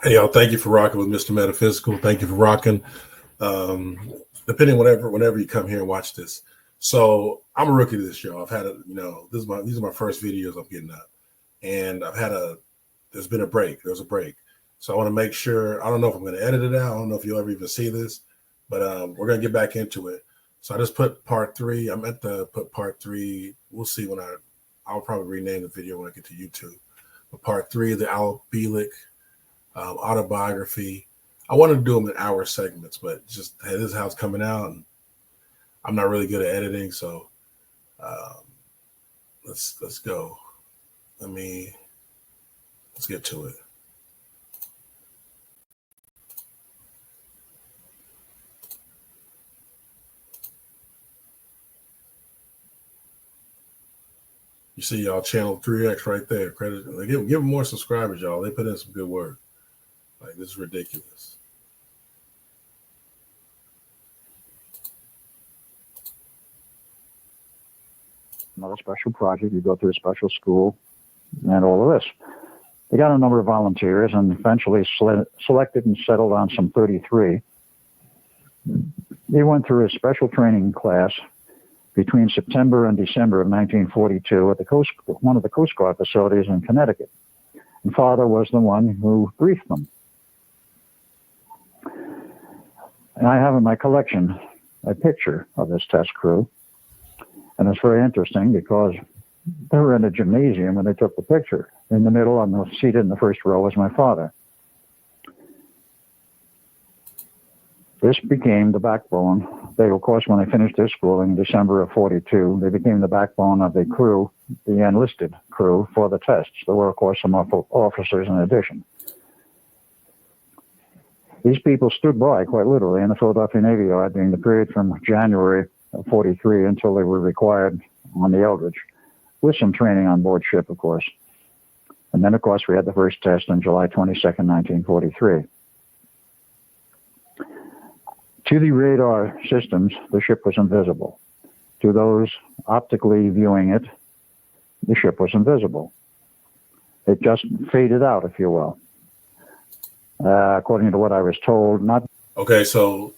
Hey, y'all, thank you for rocking with Mr. Metaphysical. Thank you for rocking. Depending whenever you come here and watch this. So I'm a rookie to this, y'all. I've had these are my first videos I'm getting up. And there's been a break. There's a break. So I want to make sure, I don't know if I'm going to edit it out. I don't know if you'll ever even see this, but we're going to get back into it. So I just put part 3. I meant to put part 3. We'll see I'll probably rename the video when I get to YouTube. But part 3 of the Bielek autobiography. I wanted to do them in hour segments, but just, hey, this is how it's coming out. And I'm not really good at editing. So let's go. Let's get to it. You see y'all channel 3X right there. Credit. They give them more subscribers, y'all. They put in some good work. Like, this is ridiculous. Another special project. You go through a special school and all of this. They got a number of volunteers and eventually selected and settled on some 33. They went through a special training class between September and December of 1942 at one of the Coast Guard facilities in Connecticut. And Father was the one who briefed them. And I have in my collection a picture of this test crew. And it's very interesting because they were in a gymnasium when they took the picture. In the middle, seated in the first row, was my father. This became the backbone. They, of course, when they finished their schooling in December of 42, they became the backbone of the crew, the enlisted crew, for the tests. There were, of course, some officers in addition. These people stood by, quite literally, in the Philadelphia Navy Yard during the period from January of 43 until they were required on the Eldridge, with some training on board ship, of course. And then, of course, we had the first test on July 22nd, 1943. To the radar systems, the ship was invisible. To those optically viewing it, the ship was invisible. It just faded out, if you will. According to what I was told, not... Okay, so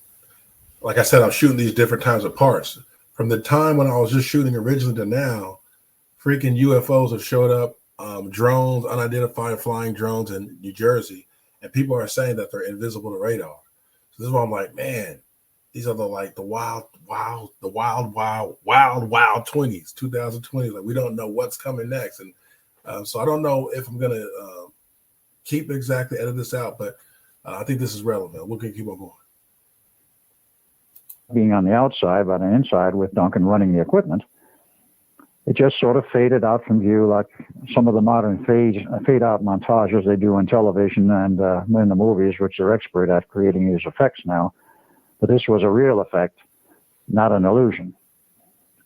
like I said, I'm shooting these different times of parts. From the time when I was just shooting originally to now, freaking UFOs have showed up, drones, unidentified flying drones in New Jersey, and people are saying that they're invisible to radar. So this is why I'm like, man, these are the wild 20s, 2020s. Like, we don't know what's coming next. And so I don't know if I'm going to edit this out, but I think this is relevant. We're going to keep on going. Being on the outside, but on the inside with Duncan running the equipment, it just sort of faded out from view like some of the modern fade-out montages they do on television and in the movies, which they're expert at creating these effects now. But this was a real effect, not an illusion.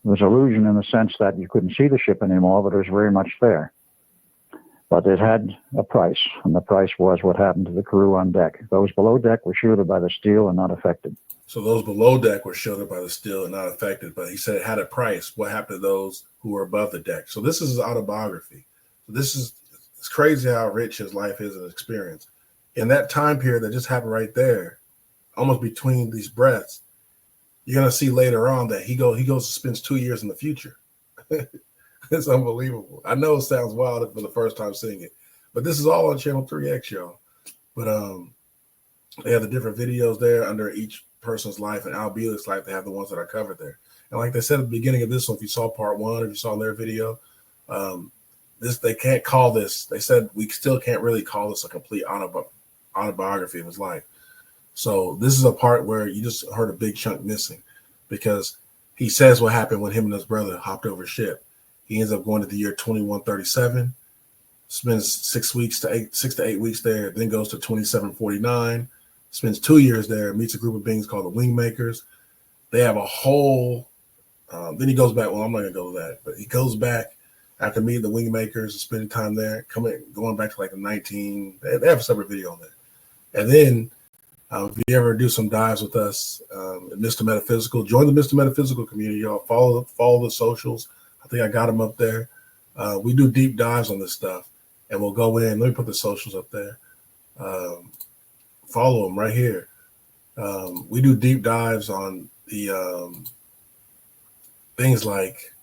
It was illusion in the sense that you couldn't see the ship anymore, but it was very much there. But it had a price, and the price was what happened to the crew on deck. Those below deck were shielded by the steel and not affected. So those below deck were shielded by the steel and not affected, but he said it had a price. What happened to those who were above the deck? So this is his autobiography. It's crazy how rich his life is and experience. In that time period that just happened right there, almost between these breaths, you're going to see later on that he goes and spends 2 years in the future. It's unbelievable. I know it sounds wild for the first time seeing it, but this is all on Channel 3X, y'all. But they have the different videos there under each person's life, and Al Bielek's life. They have the ones that are covered there. And like they said at the beginning of this one, if you saw part 1, if you saw their video, they can't call this. They said we still can't really call this a complete autobiography of his life. So this is a part where you just heard a big chunk missing, because he says what happened when him and his brother hopped over ship. He ends up going to the year 2137, spends 6 to 8 weeks there, then goes to 2749, spends 2 years there, meets a group of beings called the Wingmakers. They have a whole, then he goes back. Well, I'm not going to go to that, but he goes back after meeting the Wingmakers and spending time there, going back to like they have a separate video on that. And then if you ever do some dives with us at Mr. Metaphysical, join the Mr. Metaphysical community, y'all. Follow the socials. I think I got them up there. We do deep dives on this stuff, and we'll go in. Let me put the socials up there. Follow them right here. We do deep dives on the things like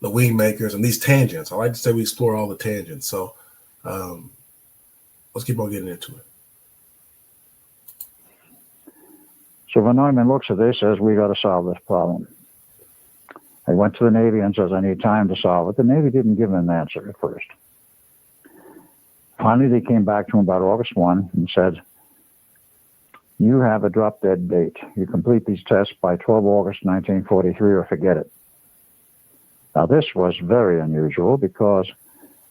the wing makers and these tangents. I like to say we explore all the tangents. So let's keep on getting into it. So Von Neumann looks at this as we got to solve this problem. I went to the Navy and says, I need time to solve it. The Navy didn't give him an answer at first. Finally, they came back to him about August 1 and said, you have a drop-dead date. You complete these tests by 12 August 1943 or forget it. Now, this was very unusual because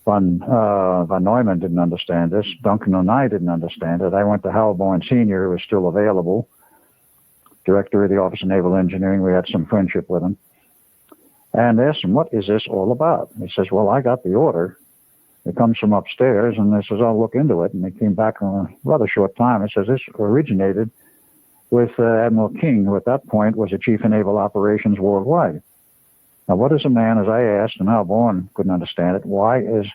von Neumann didn't understand this. Duncan and I didn't understand it. I went to Hal Bourne Sr., who was still available, director of the Office of Naval Engineering. We had some friendship with him. And asked him, what is this all about? He says, well, I got the order. It comes from upstairs, and he says, I'll look into it. And they came back in a rather short time. It says this originated with Admiral King, who at that point was the Chief of Naval Operations worldwide. Now, what is a man, as I asked, and Hal Bourne couldn't understand it, why is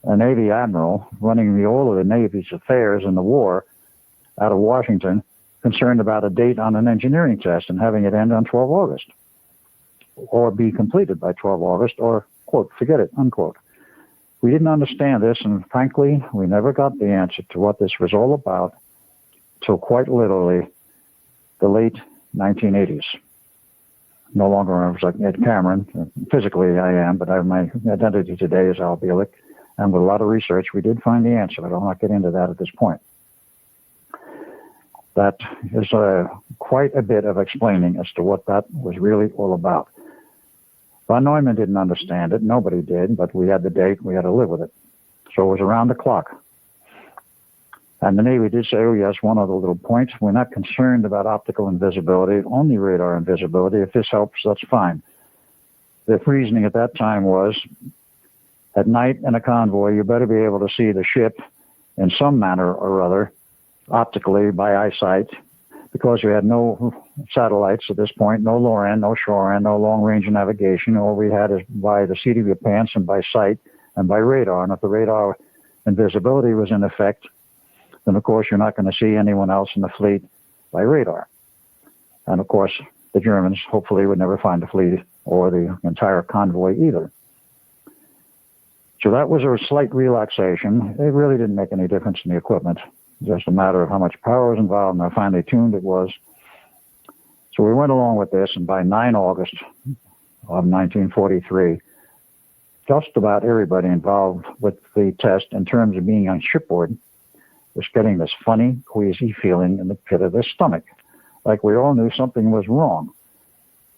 a Navy admiral running all of the Navy's affairs in the war out of Washington concerned about a date on an engineering test and having it end on 12 August? Or be completed by 12 August, or, quote, forget it, unquote. We didn't understand this, and frankly, we never got the answer to what this was all about till quite literally the late 1980s. No longer I was like Ed Cameron. Physically, I am, but my identity today is Al Bielek. And with a lot of research, we did find the answer, but I'll not get into that at this point. That is quite a bit of explaining as to what that was really all about. Von Neumann didn't understand it. Nobody did, but we had the date. We had to live with it. So it was around the clock. And the Navy did say, oh, yes, one other little point. We're not concerned about optical invisibility, only radar invisibility. If this helps, that's fine. The reasoning at that time was, at night in a convoy, you better be able to see the ship in some manner or other, optically, by eyesight, because you had no satellites at this point, no LORAN, no SHORAN, no long-range navigation. All we had is by the seat of your pants and by sight and by radar. And if the radar invisibility was in effect, then, of course, you're not going to see anyone else in the fleet by radar. And, of course, the Germans hopefully would never find the fleet or the entire convoy either. So that was a slight relaxation. It really didn't make any difference in the equipment. Just a matter of how much power was involved and how finely tuned it was. So we went along with this, and by 9 August of 1943, just about everybody involved with the test in terms of being on shipboard was getting this funny, queasy feeling in the pit of their stomach, like we all knew something was wrong.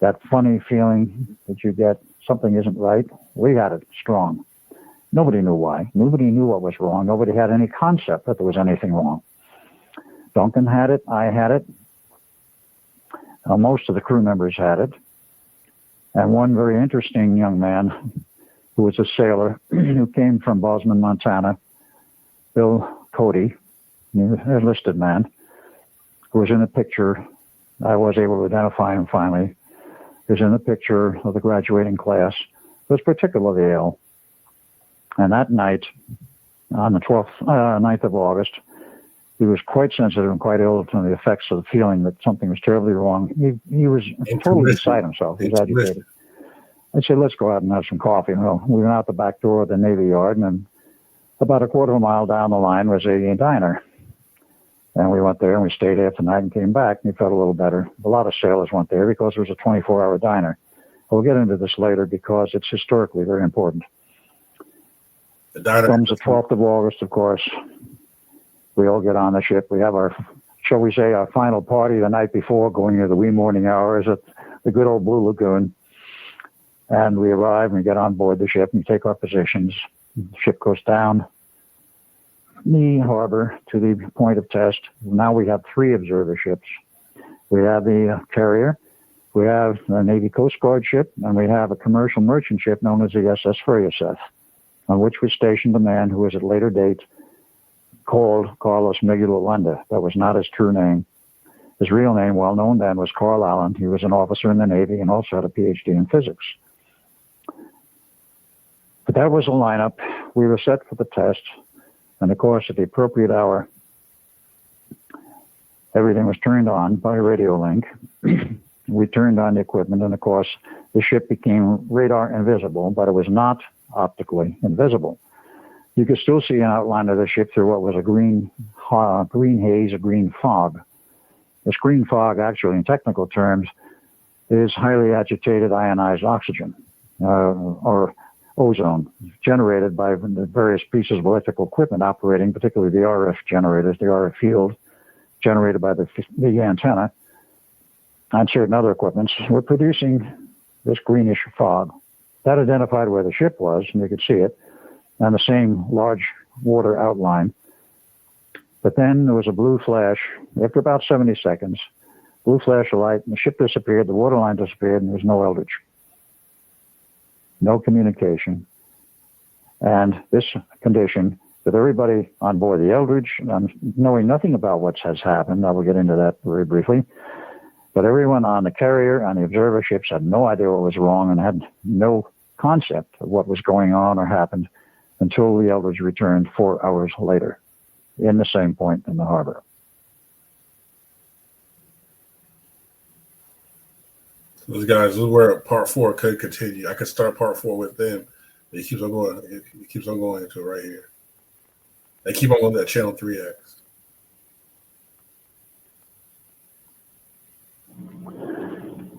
That funny feeling that you get, something isn't right, we had it strong. Nobody knew why. Nobody knew what was wrong. Nobody had any concept that there was anything wrong. Duncan had it. I had it. Most of the crew members had it. And one very interesting young man who was a sailor who came from Bozeman, Montana, Bill Cody, an enlisted man, who was in the picture. I was able to identify him finally. He was in the picture of the graduating class. He was particularly ill. And that night, on the 9th of August, he was quite sensitive and quite ill to the effects of the feeling that something was terribly wrong. He was totally beside himself. He was agitated. I said, let's go out and have some coffee. Well, we went out the back door of the Navy Yard, and about a quarter of a mile down the line was a diner. And we went there, and we stayed half the night and came back, and he felt a little better. A lot of sailors went there because it was a 24-hour diner. We'll get into this later because it's historically very important. The diner comes the 12th of August, of course. We all get on the ship. We have our, shall we say, our final party the night before, going into the wee morning hours at the good old Blue Lagoon. And we arrive and we get on board the ship and take our positions. The ship goes down the harbor to the point of test. Now we have 3 observer ships. We have the carrier, we have a Navy Coast Guard ship, and we have a commercial merchant ship known as the SS Furuyaseth, on which was stationed a man who was at a later date called Carlos Miguel Landa. That was not his true name. His real name, well known then, was Carl Allen. He was an officer in the Navy and also had a PhD in physics. But that was a lineup. We were set for the test. And of course, at the appropriate hour, everything was turned on by radio link. We turned on the equipment, and of course, the ship became radar invisible, but it was not optically invisible. You could still see an outline of the ship through what was a green haze, a green fog. This green fog, actually, in technical terms, is highly agitated ionized oxygen, or ozone, generated by the various pieces of electrical equipment operating, particularly the RF generators, the RF field, generated by the antenna, and certain other equipments, were producing this greenish fog. That identified where the ship was, and you could see it, and the same large water outline. But then there was a blue flash, after about 70 seconds, blue flash of light, and the ship disappeared, the waterline disappeared, and there was no Eldridge. No communication. And this condition, with everybody on board the Eldridge, knowing nothing about what has happened, I will get into that very briefly, but everyone on the carrier, on the observer ships, had no idea what was wrong and had no concept of what was going on or happened until the Eldridge returned 4 hours later in the same point in the harbor. Those guys, this is where part 4 could continue. I could start part 4 with them. It keeps on going. It keeps on going into right here. They keep on going to that channel 3X.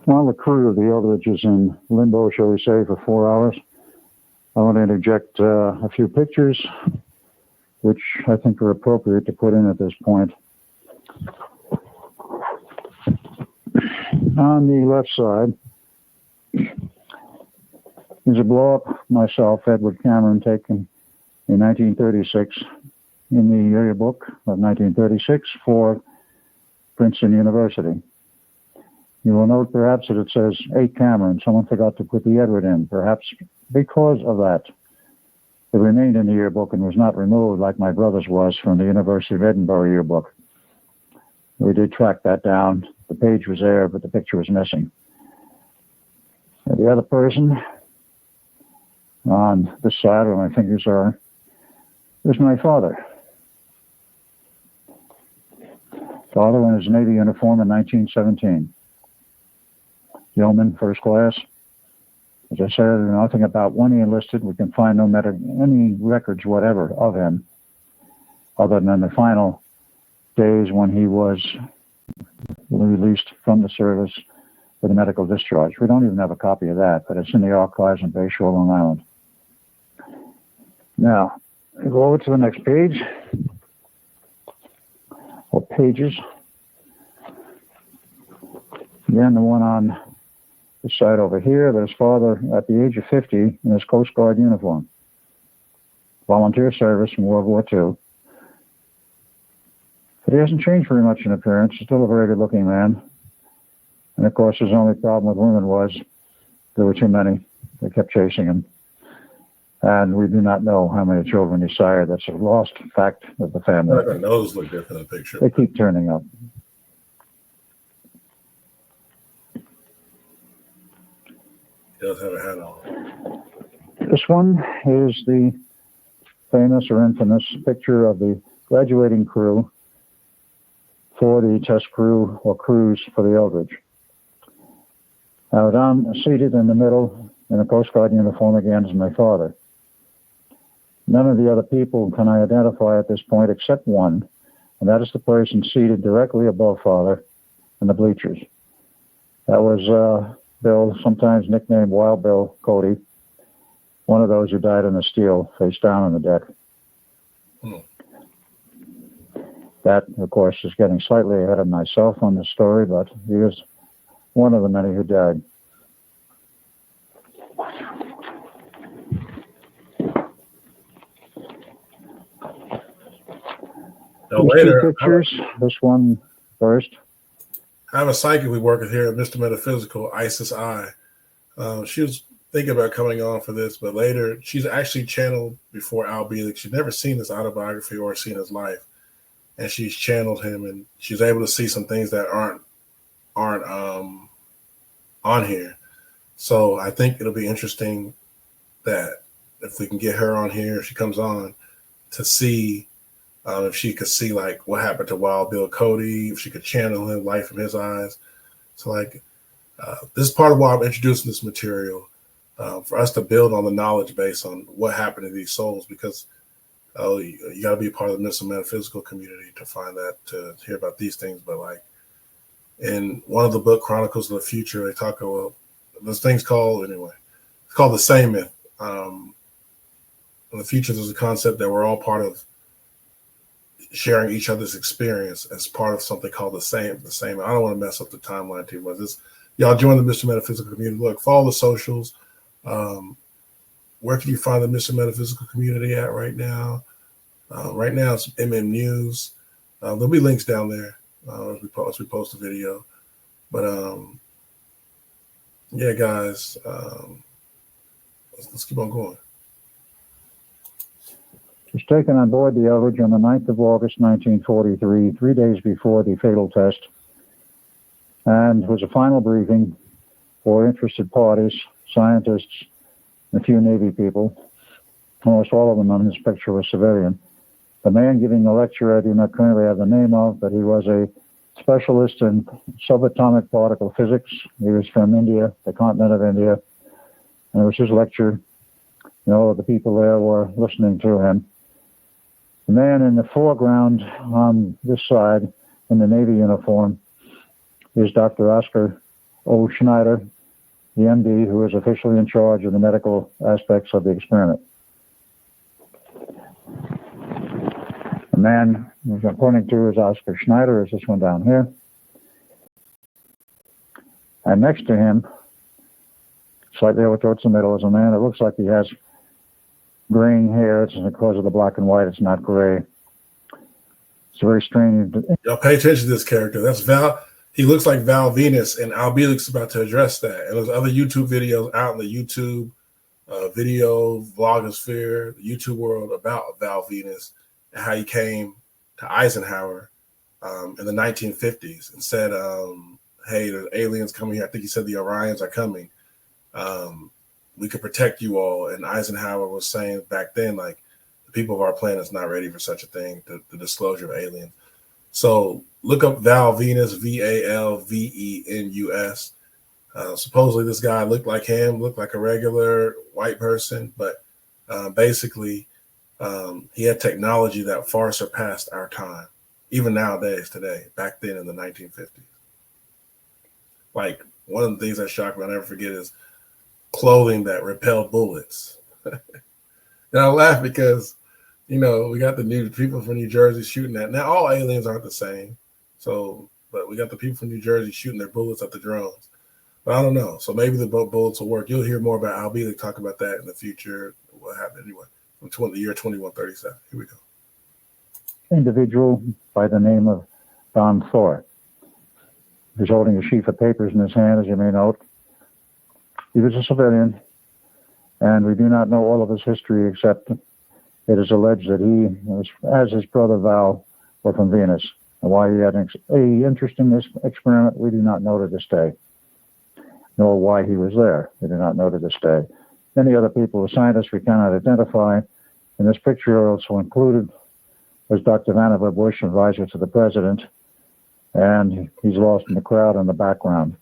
While the crew of the Eldridge is in limbo, shall we say, for 4 hours, I want to interject a few pictures, which I think are appropriate to put in at this point. On the left side is a blow-up myself, Edward Cameron, taken in 1936 in the yearbook of 1936 for Princeton University. You will note perhaps that it says 8 Cameron. Someone forgot to put the Edward in, perhaps because of that. It remained in the yearbook and was not removed like my brother's was from the University of Edinburgh yearbook. We did track that down. The page was there, but the picture was missing. And the other person on this side, where my fingers are, is my father. Father in his Navy uniform in 1917. Yeoman, first class. As I said, nothing about when he enlisted. We can find no matter any records whatever of him, other than the final days when he was released from the service with a medical discharge. We don't even have a copy of that, but it's in the archives in Bayshore, Long Island. Now, we go over to the next page, or pages. Again, the one on the side over here, there's father at the age of 50 in his Coast Guard uniform. Volunteer service in World War II. But he hasn't changed very much in appearance. He's still a very good-looking man. And, of course, his only problem with women was there were too many. They kept chasing him. And we do not know how many children he sired. That's a lost fact of the family. Their nose look different in the picture. They keep turning up. He does have a hat on. This one is the famous or infamous picture of the graduating crew for the test crew or cruise for the Eldridge. Now, I'm seated in the middle in a Coast Guard uniform again as my father. None of the other people can I identify at this point except one, and that is the person seated directly above father in the bleachers. That was Bill, sometimes nicknamed Wild Bill Cody, one of those who died in the steel, face down on the deck. That, of course, is getting slightly ahead of myself on the story, but he is one of the many who died. Now, later, pictures. This one first. I have a psychic we work with here at Mr. Metaphysical, Isis I. She was thinking about coming on for this, but later she's actually channeled before Al Bielek. She's never seen his autobiography or seen his life, and she's channeled him, and she's able to see some things that aren't on here. So I think it'll be interesting that if we can get her on here, if she comes on, to see If she could see like what happened to Wild Bill Cody, if she could channel him, life from his eyes. So like this is part of why I'm introducing this material for us to build on the knowledge base on what happened to these souls, because you got to be a part of the mystical metaphysical community to find that, to hear about these things. But like in one of the book Chronicles of the Future, they talk about this thing's called, anyway, it's called the same myth. In the future, there's a concept that we're all part of sharing each other's experience as part of something called the same. I don't want to mess up the timeline too much. Y'all join the Mr. Metaphysical community. Look, follow the socials. Where can you find the Mr. Metaphysical community at right now? Right now, it's MM News. There'll be links down there as we post the video. But yeah, guys, let's keep on going. He was taken on board the Eldridge on the 9th of August, 1943, 3 days before the fatal test, and was a final briefing for interested parties, scientists, and a few Navy people. Almost all of them on this picture were civilian. The man giving the lecture I do not currently have the name of, but he was a specialist in subatomic particle physics. He was from India, the continent of India, and it was his lecture. All of the people there were listening to him. The man in the foreground on this side in the Navy uniform is Dr. Oscar O. Schneider, the MD, who is officially in charge of the medical aspects of the experiment. The man I'm pointing to is Oscar Schneider, is this one down here. And next to him, slightly over towards the middle, is a man that looks like he has graying hair. It's because of the black and white, it's not gray. It's very strange. Y'all pay attention to this character. That's Val. He looks like Val Venus, and Al Bielek's about to address that. And there's other YouTube videos out in the YouTube video vlogosphere, the YouTube world, about Val Venus and how he came to Eisenhower in the 1950s and said, hey, there's aliens coming here. I think he said the Orions are coming. We could protect you all. And Eisenhower was saying back then, like, the people of our planet is not ready for such a thing, the disclosure of aliens. So look up Val Venus, Valvenus. Supposedly this guy looked like him, looked like a regular white person, but basically he had technology that far surpassed our time, even nowadays, today, back then in the 1950s. Like, one of the things that shocked me, I'll never forget, is clothing that repelled bullets. And I laugh because, we got the new people from New Jersey shooting that. Now, all aliens aren't the same. So, but we got the people from New Jersey shooting their bullets at the drones. But I don't know. So maybe the bullets will work. You'll hear more about Al Bielek talk about that in the future. What happened anyway? From the year 2137. Here we go. Individual by the name of Don Thor. He's holding a sheaf of papers in his hand, as you may note. He was a civilian, and we do not know all of his history, except it is alleged that he, as his brother Val, were from Venus. And why he had an interest in this experiment, we do not know to this day. Nor why he was there, we do not know to this day. Many other people were scientists we cannot identify. In this picture also included was Dr. Vannevar Bush, advisor to the president, and he's lost in the crowd in the background.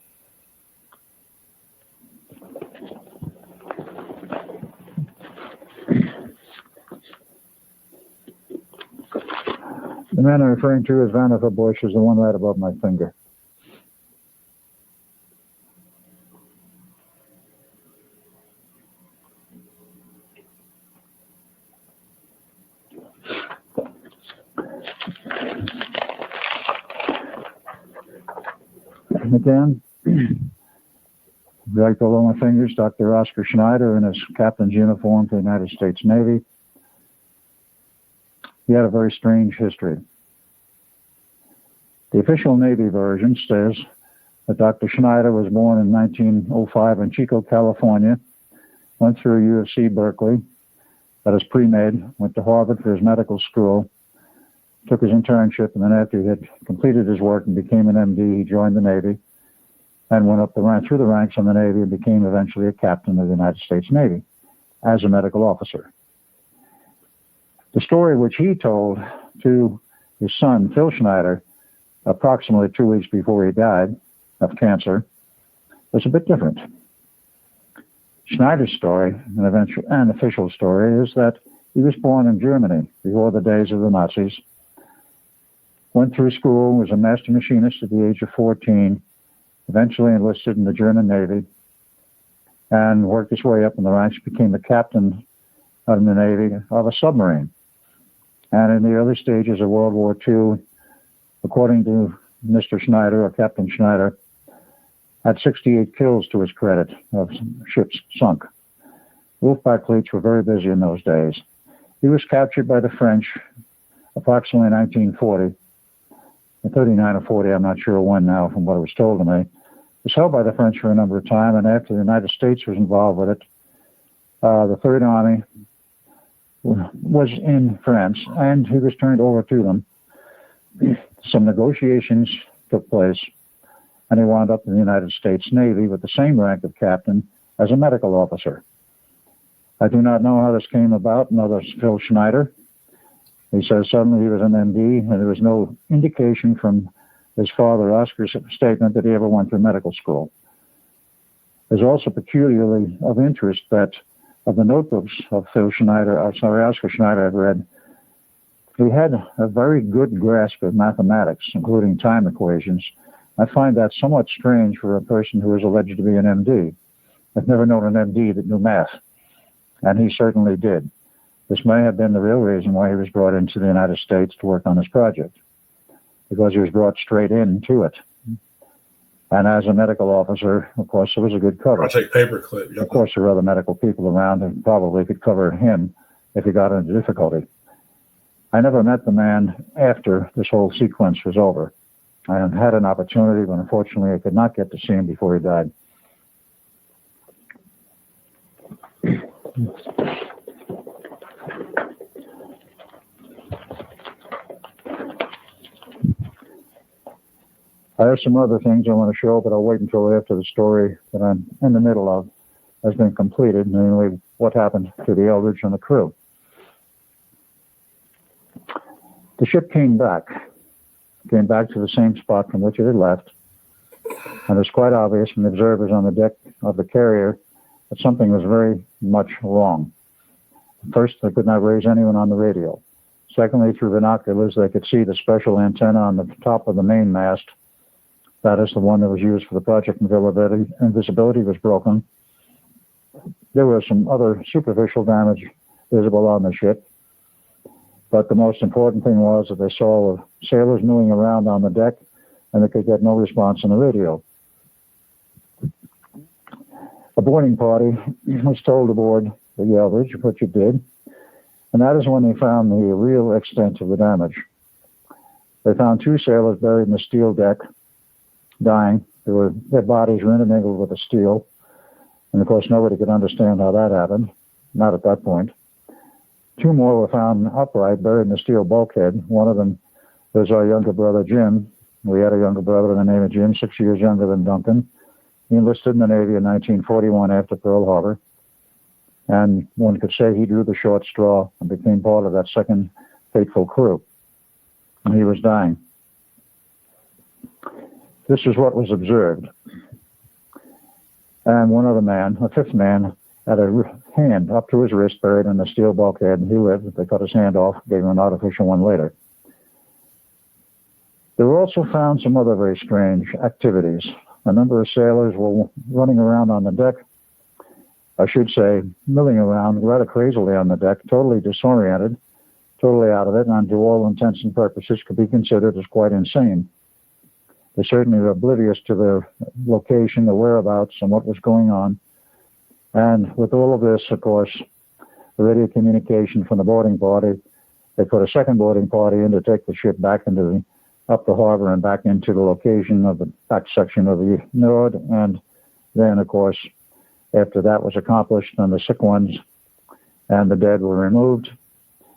The man I'm referring to as Vannevar Bush is the one right above my finger. And again, right below my fingers, Dr. Oscar Schneider in his captain's uniform for the United States Navy. He had a very strange history. The official Navy version says that Dr. Schneider was born in 1905 in Chico, California, went through U of C Berkeley, got his pre-med, went to Harvard for his medical school, took his internship, and then after he had completed his work and became an MD, he joined the Navy and went up through the ranks in the Navy and became eventually a captain of the United States Navy as a medical officer. The story which he told to his son, Phil Schneider, approximately 2 weeks before he died of cancer, was a bit different. Schneider's story, an official story, is that he was born in Germany before the days of the Nazis, went through school, was a master machinist at the age of 14, eventually enlisted in the German Navy, and worked his way up in the ranks, became the captain of the Navy of a submarine. And in the early stages of World War II, according to Mr. Schneider, or Captain Schneider, had 68 kills to his credit of ships sunk. Wolfpack fleets were very busy in those days. He was captured by the French approximately in 1940. In 39 or 40, I'm not sure when now from what was told to me. He was held by the French for a number of time, and after the United States was involved with it, the Third Army was in France, and he was turned over to them. Some negotiations took place, and he wound up in the United States Navy with the same rank of captain as a medical officer. I do not know how this came about, nor does Phil Schneider. He says suddenly he was an MD, and there was no indication from his father, Oscar's statement, that he ever went through medical school. It's also peculiarly of interest that of the notebooks of Oscar Schneider I've read, he had a very good grasp of mathematics, including time equations. I find that somewhat strange for a person who is alleged to be an MD. I've never known an MD that knew math, and he certainly did. This may have been the real reason why he was brought into the United States to work on this project, because he was brought straight into it. And as a medical officer, of course, it was a good cover. I'll take paperclip. Of course, there were other medical people around who probably could cover him if he got into difficulty. I never met the man after this whole sequence was over. I had an opportunity, but unfortunately I could not get to see him before he died. I have some other things I want to show, but I'll wait until after the story that I'm in the middle of has been completed, namely what happened to the Eldridge and the crew. The ship came back to the same spot from which it had left, and it's quite obvious from the observers on the deck of the carrier that something was very much wrong. First, they could not raise anyone on the radio. Secondly, through binoculars, they could see the special antenna on the top of the main mast. That is the one that was used for the project. Invisibility was broken. There was some other superficial damage visible on the ship. But the most important thing was that they saw sailors moving around on the deck, and they could get no response on the radio. A boarding party was told aboard the Eldridge, which it did, and that is when they found the real extent of the damage. They found 2 sailors buried in the steel deck, dying. Their bodies were intermingled with the steel, and of course nobody could understand how that happened, not at that point. 2 more were found upright, buried in the steel bulkhead. One of them was our younger brother, Jim. We had a younger brother by the name of Jim, 6 years younger than Duncan. He enlisted in the Navy in 1941 after Pearl Harbor. And one could say he drew the short straw and became part of that second fateful crew. And he was dying. This is what was observed. And one other man, a 5th man, had a hand up to his wrist buried in the steel bulkhead, and he lived. They cut his hand off, gave him an artificial one later. There were also found some other very strange activities. A number of sailors were running around on the deck, I should say, milling around rather crazily on the deck, totally disoriented, totally out of it, and to all intents and purposes could be considered as quite insane. They certainly were oblivious to their location, their whereabouts, and what was going on. And with all of this, of course, the radio communication from the boarding party, they put a second boarding party in to take the ship back up the harbor and back into the location of the back section of the Nord. And then, of course, after that was accomplished, and the sick ones and the dead were removed.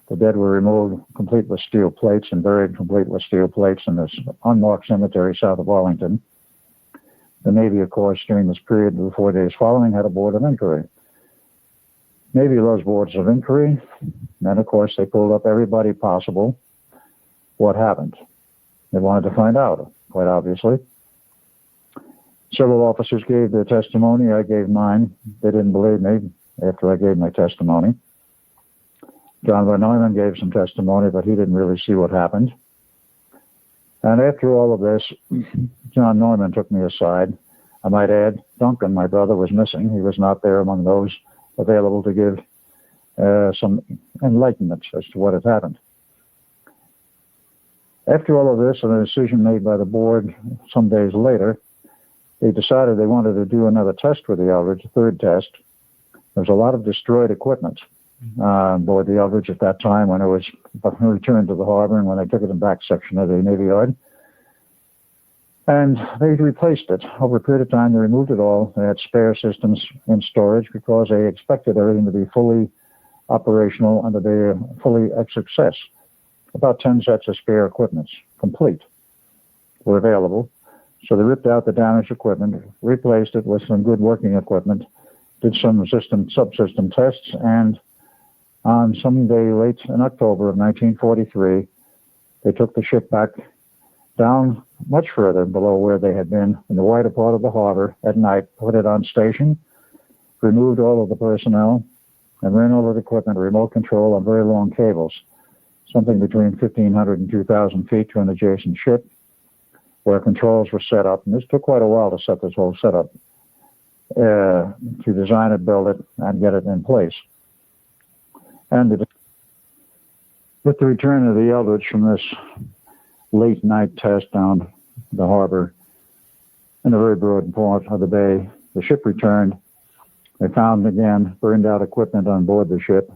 The dead were removed complete with steel plates and buried complete with steel plates in this unmarked cemetery south of Arlington. The Navy, of course, during this period, the 4 days following, had a board of inquiry. Navy loves boards of inquiry. And of course, they pulled up everybody possible. What happened? They wanted to find out, quite obviously. Several officers gave their testimony. I gave mine. They didn't believe me after I gave my testimony. John von Neumann gave some testimony, but he didn't really see what happened. And after all of this, John Neumann took me aside. I might add, Duncan, my brother, was missing. He was not there among those available to give some enlightenment as to what had happened. After all of this, and a decision made by the board some days later, they decided they wanted to do another test with the Eldridge, a third test. There was a lot of destroyed equipment on board the Eldridge at that time when it was returned to the harbor and when they took it in the back section of the Navy Yard. And they replaced it. Over a period of time, they removed it all. They had spare systems in storage because they expected everything to be fully operational and to be fully a success. About 10 sets of spare equipment, complete, were available. So they ripped out the damaged equipment, replaced it with some good working equipment, did some subsystem tests, and on some day late in October of 1943, they took the ship back down much further below where they had been in the wider part of the harbor at night, put it on station, removed all of the personnel, and ran all of the equipment, remote control on very long cables, something between 1,500 and 2,000 feet to an adjacent ship, where controls were set up. And this took quite a while to set this whole setup, to design it, build it, and get it in place. And with the return of the Eldridge from this late night test down the harbor in the very broad part of the bay, the ship returned. They found again burned out equipment on board the ship.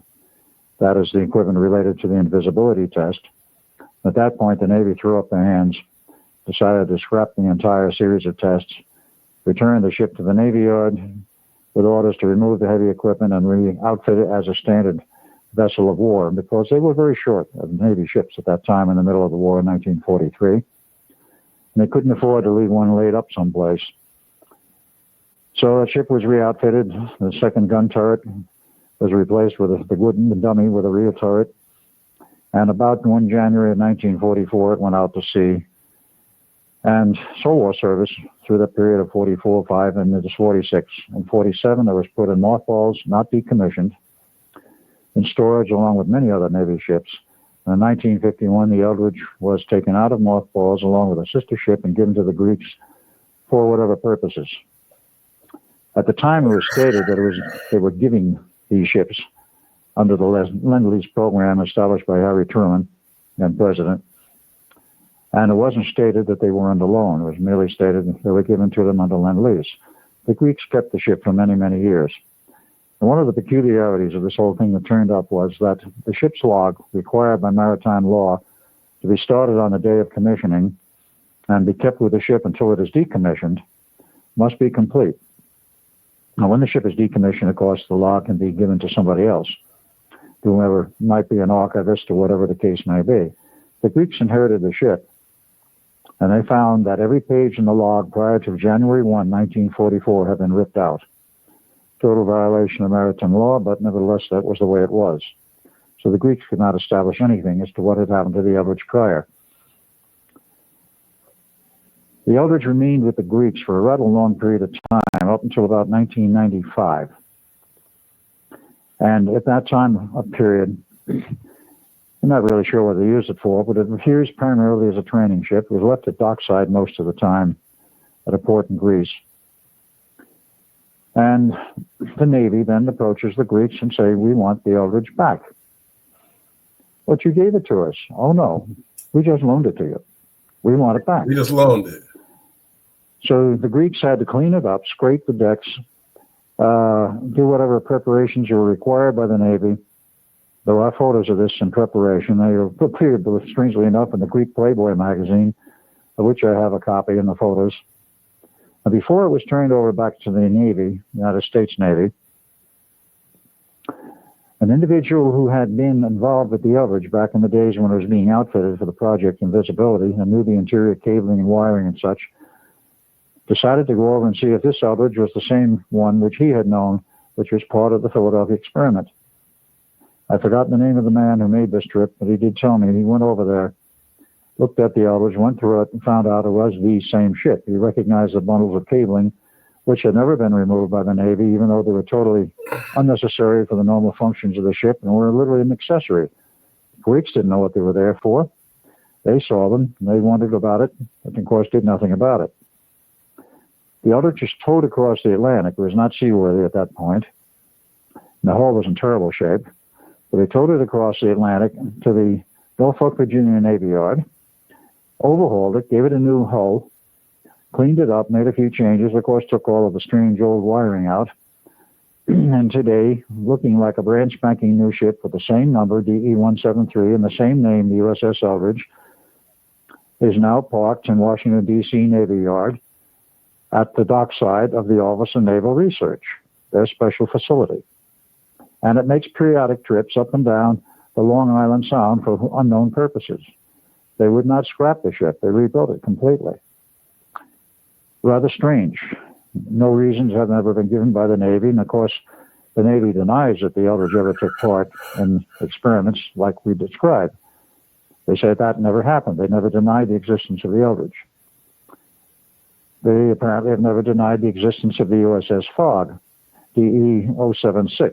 That is the equipment related to the invisibility test. At that point, the Navy threw up their hands, decided to scrap the entire series of tests, returned the ship to the Navy Yard with orders to remove the heavy equipment and re-outfit it as a standard vessel of war, because they were very short of Navy ships at that time in the middle of the war in 1943. And they couldn't afford to leave one laid up someplace. So the ship was re-outfitted. The second gun turret was replaced with the wooden dummy with a rear turret. And about 1 January of 1944, it went out to sea. And war service through that period of 44, 5, and into 46. In 47, it was put in mothballs, not decommissioned, in storage along with many other Navy ships. And in 1951, the Eldridge was taken out of mothballs along with a sister ship and given to the Greeks for whatever purposes. At the time, it was stated that they were giving these ships under the Lend-Lease program established by Harry Truman, then president. And it wasn't stated that they were under loan. It was merely stated that they were given to them under Lend-Lease. The Greeks kept the ship for many, many years. And one of the peculiarities of this whole thing that turned up was that the ship's log, required by maritime law to be started on the day of commissioning and be kept with the ship until it is decommissioned, must be complete. Now, when the ship is decommissioned, of course, the log can be given to somebody else, whoever might be an archivist or whatever the case may be. The Greeks inherited the ship, and they found that every page in the log prior to January 1, 1944 had been ripped out. Total violation of maritime law, but nevertheless, that was the way it was. So the Greeks could not establish anything as to what had happened to the Eldridge prior. The Eldridge remained with the Greeks for a rather long period of time, up until about 1995. And at that time, a period, I'm not really sure what they used it for, but it was used primarily as a training ship. It was left at dockside most of the time at a port in Greece. And the Navy then approaches the Greeks and say, we want the Eldridge back. But you gave it to us. Oh, no, we just loaned it to you. We want it back. We just loaned it. So the Greeks had to clean it up, scrape the decks, do whatever preparations were required by the Navy. There are photos of this in preparation. They were appeared, strangely enough, in the Greek Playboy magazine, of which I have a copy in the photos. And before it was turned over back to the Navy, United States Navy, an individual who had been involved with the Eldridge back in the days when it was being outfitted for the project Invisibility and knew the interior cabling and wiring and such, decided to go over and see if this Eldridge was the same one which he had known which was part of the Philadelphia experiment. I've forgotten the name of the man who made this trip, but he did tell me he went over there, looked at the Eldridge, went through it, and found out it was the same ship. He recognized the bundles of cabling, which had never been removed by the Navy, even though they were totally unnecessary for the normal functions of the ship and were literally an accessory. The Greeks didn't know what they were there for. They saw them, and they wondered about it, but of course did nothing about it. The Eldridge was towed across the Atlantic. It was not seaworthy at that point. And the hull was in terrible shape. So they towed it across the Atlantic to the Norfolk, Virginia Navy Yard, overhauled it, gave it a new hull, cleaned it up, made a few changes, of course, took all of the strange old wiring out. And today, looking like a brand spanking new ship with the same number, DE-173, and the same name, the USS Eldridge, is now parked in Washington, D.C. Navy Yard at the dockside of the Office of Naval Research, their special facility. And it makes periodic trips up and down the Long Island Sound for unknown purposes. They would not scrap the ship. They rebuilt it completely. Rather strange. No reasons have ever been given by the Navy. And, of course, the Navy denies that the Eldridge ever took part in experiments like we described. They say that never happened. They never denied the existence of the Eldridge. They apparently have never denied the existence of the USS Fog, DE-076.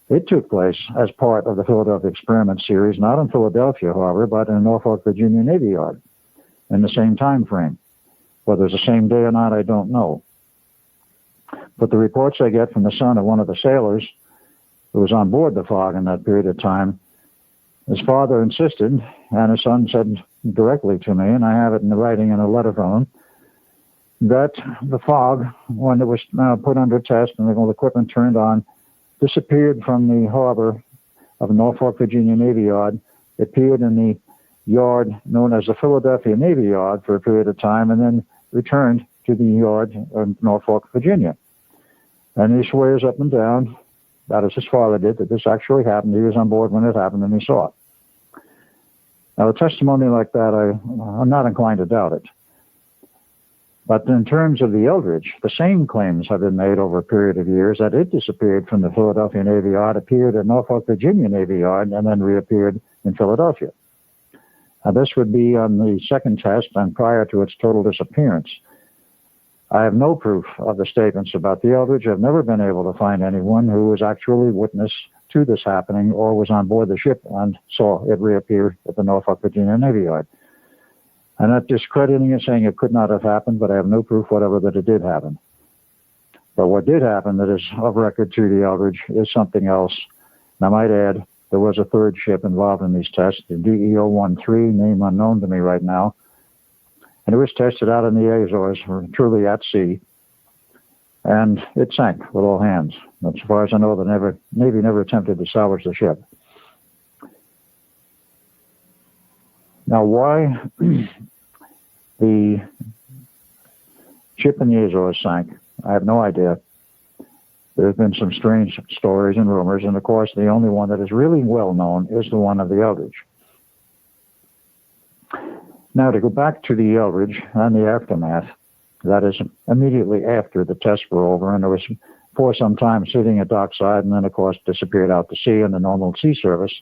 It took place as part of the Philadelphia experiment series, not in Philadelphia, however, but in Norfolk, Virginia Navy Yard in the same time frame. Whether it's the same day or not, I don't know. But the reports I get from the son of one of the sailors who was on board the Fog in that period of time, his father insisted, and his son said directly to me, and I have it in the writing in a letter from him, that the Fog, when it was put under test and the equipment turned on, disappeared from the harbor of Norfolk, Virginia Navy Yard, appeared in the yard known as the Philadelphia Navy Yard for a period of time, and then returned to the yard in Norfolk, Virginia. And he swears up and down, that is his father did, that this actually happened. He was on board when it happened, and he saw it. Now, a testimony like that, I'm not inclined to doubt it. But in terms of the Eldridge, the same claims have been made over a period of years that it disappeared from the Philadelphia Navy Yard, appeared at Norfolk, Virginia Navy Yard, and then reappeared in Philadelphia. Now, this would be on the second test and prior to its total disappearance. I have no proof of the statements about the Eldridge. I've never been able to find anyone who was actually witness to this happening or was on board the ship and saw it reappear at the Norfolk, Virginia Navy Yard. I'm not discrediting it, saying it could not have happened, but I have no proof whatever that it did happen. But what did happen that is of record to the Eldridge is something else. And I might add, there was a third ship involved in these tests, the DE-013, name unknown to me right now. And it was tested out in the Azores, truly at sea. And it sank with all hands. As far as I know, the Navy never attempted to salvage the ship. Now, why the ship in the Azores sank, I have no idea. There have been some strange stories and rumors, and of course, the only one that is really well known is the one of the Eldridge. Now, to go back to the Eldridge and the aftermath, that is immediately after the tests were over, and it was for some time sitting at dockside, and then, of course, disappeared out to sea in the normal sea service.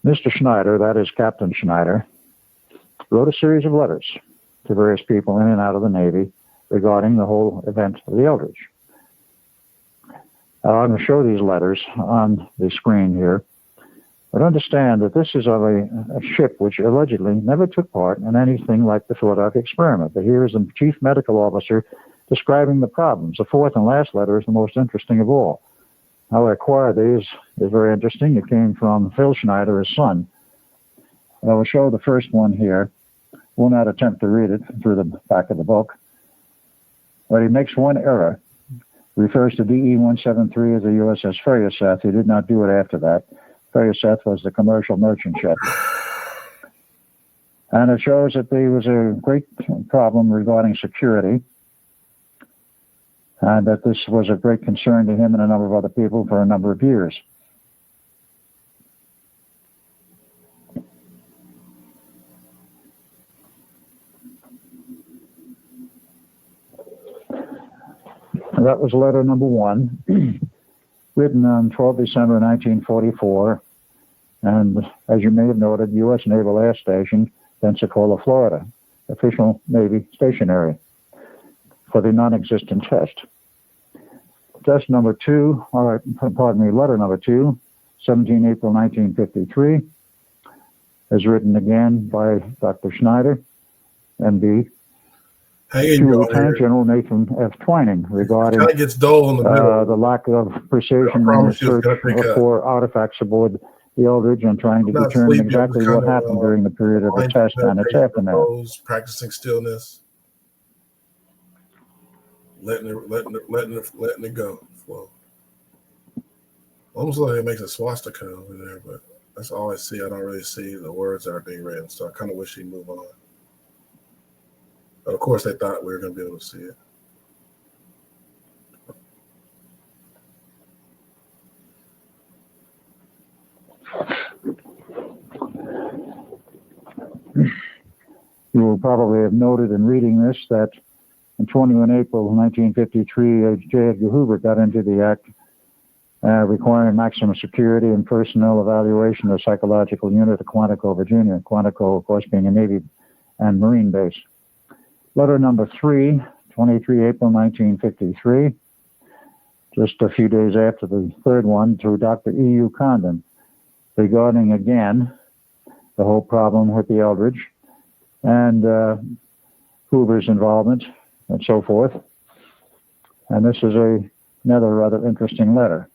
Mr. Schneider, that is Captain Schneider, wrote a series of letters to various people in and out of the Navy regarding the whole event of the Eldridge. I'm going to show these letters on the screen here, but understand that this is of a ship which allegedly never took part in anything like the Philadelphia experiment. But here is the chief medical officer describing the problems. The fourth and last letter is the most interesting of all. How I acquired these is very interesting. It came from Phil Schneider, his son. I will show the first one here. Will not attempt to read it through the back of the book. But he makes one error. Refers to DE-173 as a USS Ferrioseth. He did not do it after that. Ferrioseth was the commercial merchant ship. And it shows that there was a great problem regarding security, and that this was a great concern to him and a number of other people for a number of years. That was letter number 1, written on 12 December 1944, and as you may have noted, U.S. Naval Air Station, Pensacola, Florida, official Navy stationary, for the non-existent test. Test number 2, letter number 2, 17 April 1953, is written again by Dr. Schneider, MD, to Lieutenant General Nathan F. Twining regarding it gets dull in the middle. The lack of precision in the search for artifacts aboard the Eldridge and trying to determine exactly what happened during the period of the test and its aftermath. Practicing stillness, letting it go. Flow. Almost like it makes a swastika over there, but that's all I see. I don't really see the words that are being written, so I kind of wish he'd move on. But of course, they thought we were going to be able to see it. You will probably have noted in reading this that on 21 April 1953, J. Edgar Hoover got into the act requiring maximum security and personnel evaluation of the psychological unit of Quantico, Virginia. Quantico, of course, being a Navy and Marine base. Letter number 3, 23 April 1953, just a few days after the third one, to Dr. E.U. Condon, regarding again the whole problem with the Eldridge and Hoover's involvement and so forth. And this is another rather interesting letter.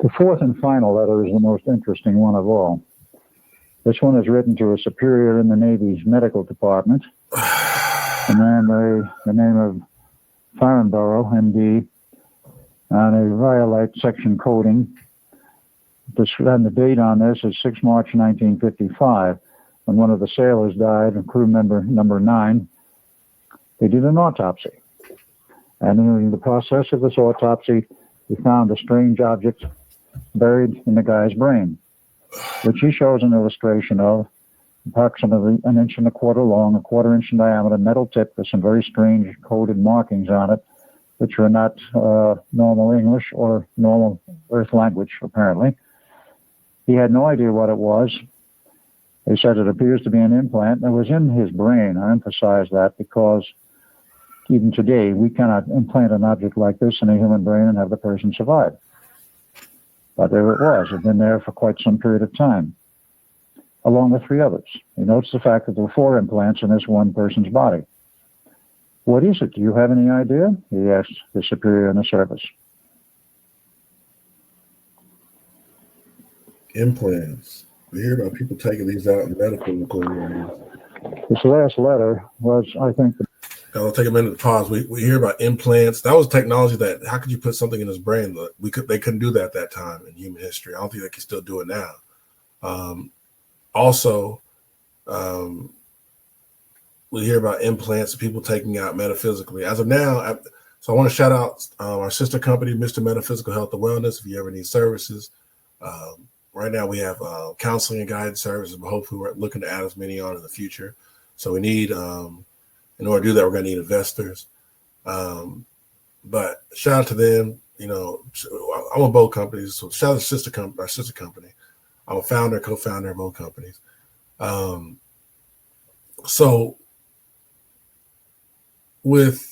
The fourth and final letter is the most interesting one of all. This one is written to a superior in the Navy's medical department, a man by the name of Farnborough, MD, on a Violite section coding. And the date on this is 6 March 1955, when one of the sailors died, crew member number 9. They did an autopsy. And in the process of this autopsy, we found a strange object buried in the guy's brain, which he shows an illustration of, approximately 1.25 inches long, 1/4 inch in diameter, metal tip with some very strange coded markings on it, which are not normal English or normal Earth language, apparently. He had no idea what it was. They said it appears to be an implant that was in his brain. I emphasize that because even today, we cannot implant an object like this in a human brain and have the person survive. But there it was. It had been there for quite some period of time, along with 3 others. He notes the fact that there were 4 implants in this one person's body. What is it? Do you have any idea? He asked his superior in the service. Implants. We hear about people taking these out in medical areas. This last letter was, I think, I'll take a minute to pause. We hear about implants. That was technology that, how could you put something in his brain? They couldn't do that at that time in human history. I don't think they can still do it now. We hear about implants, people taking out metaphysically. As of now, so I want to shout out our sister company, Mr. Metaphysical Health and Wellness, if you ever need services. Right now we have counseling and guidance services, but hopefully we're looking to add as many on in the future. So we need, in order to do that, we're going to need investors. But shout out to them. You know, I'm with both companies, so shout out to our sister company. I'm a founder, co-founder of both companies. So with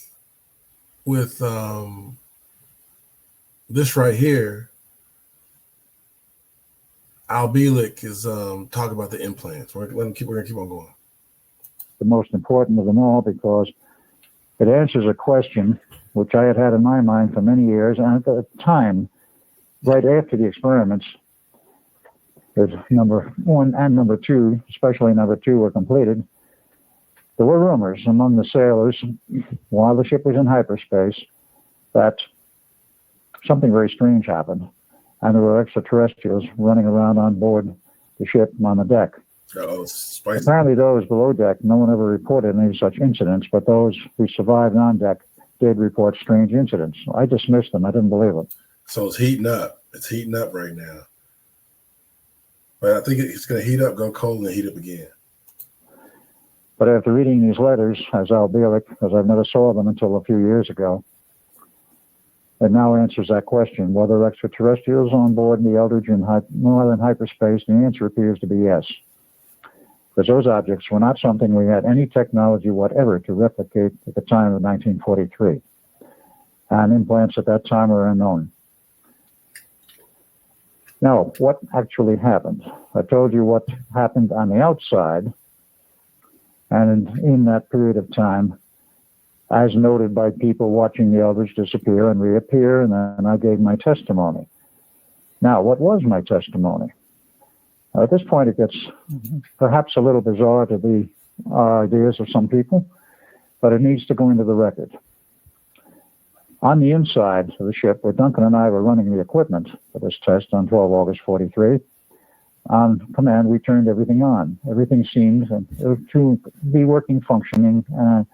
this right here, Al Bielek is talking about the implants. We're gonna keep on going. The most important of them all, because it answers a question which I had had in my mind for many years, and at the time, right after the experiments, that number 1 and number 2, especially number 2, were completed, there were rumors among the sailors while the ship was in hyperspace that something very strange happened, and there were extraterrestrials running around on board the ship on the deck. Oh, spicy. Apparently, those below deck, no one ever reported any such incidents, but those who survived on deck did report strange incidents. I dismissed them. I didn't believe them. So it's heating up. It's heating up right now. But I think it's going to heat up, go cold, and then heat up again. But after reading these letters, as Al Bielek, because I've never saw them until a few years ago, it now answers that question, whether extraterrestrials on board in the Eldridge in northern hyperspace, the answer appears to be yes. Because those objects were not something we had any technology whatever to replicate at the time of 1943. And implants at that time were unknown. Now, what actually happened? I told you what happened on the outside, and in that period of time, as noted by people watching the Eldridge disappear and reappear, and then I gave my testimony. Now, what was my testimony? At this point, it gets perhaps a little bizarre to the ideas of some people, but it needs to go into the record. On the inside of the ship, where Duncan and I were running the equipment for this test on 12 August 43, on command, we turned everything on. Everything seemed to be working, functioning in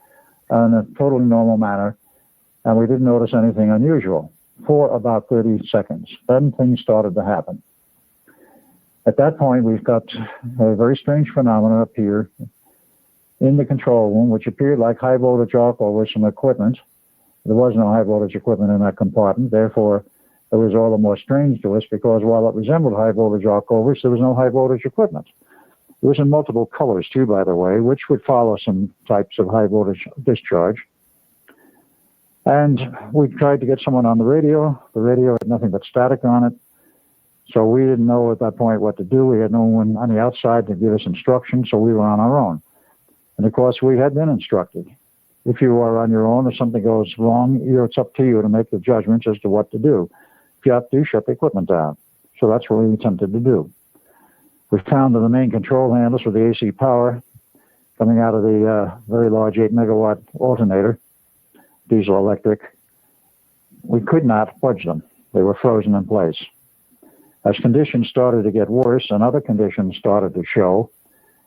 a totally normal manner, and we didn't notice anything unusual for about 30 seconds. Then things started to happen. At that point, we've got a very strange phenomenon appear in the control room, which appeared like high voltage arc over some equipment. There was no high voltage equipment in that compartment. Therefore, it was all the more strange to us because while it resembled high voltage arc overs, there was no high voltage equipment. It was in multiple colors too, by the way, which would follow some types of high voltage discharge. And we tried to get someone on the radio. The radio had nothing but static on it. So we didn't know at that point what to do. We had no one on the outside to give us instructions, so we were on our own. And of course, we had been instructed. If you are on your own or something goes wrong, it's up to you to make the judgments as to what to do. If you have to, shut the equipment down. So that's what we attempted to do. We found that the main control handles for the AC power coming out of the very large 8 megawatt alternator, diesel electric. We could not budge them. They were frozen in place. As conditions started to get worse and other conditions started to show,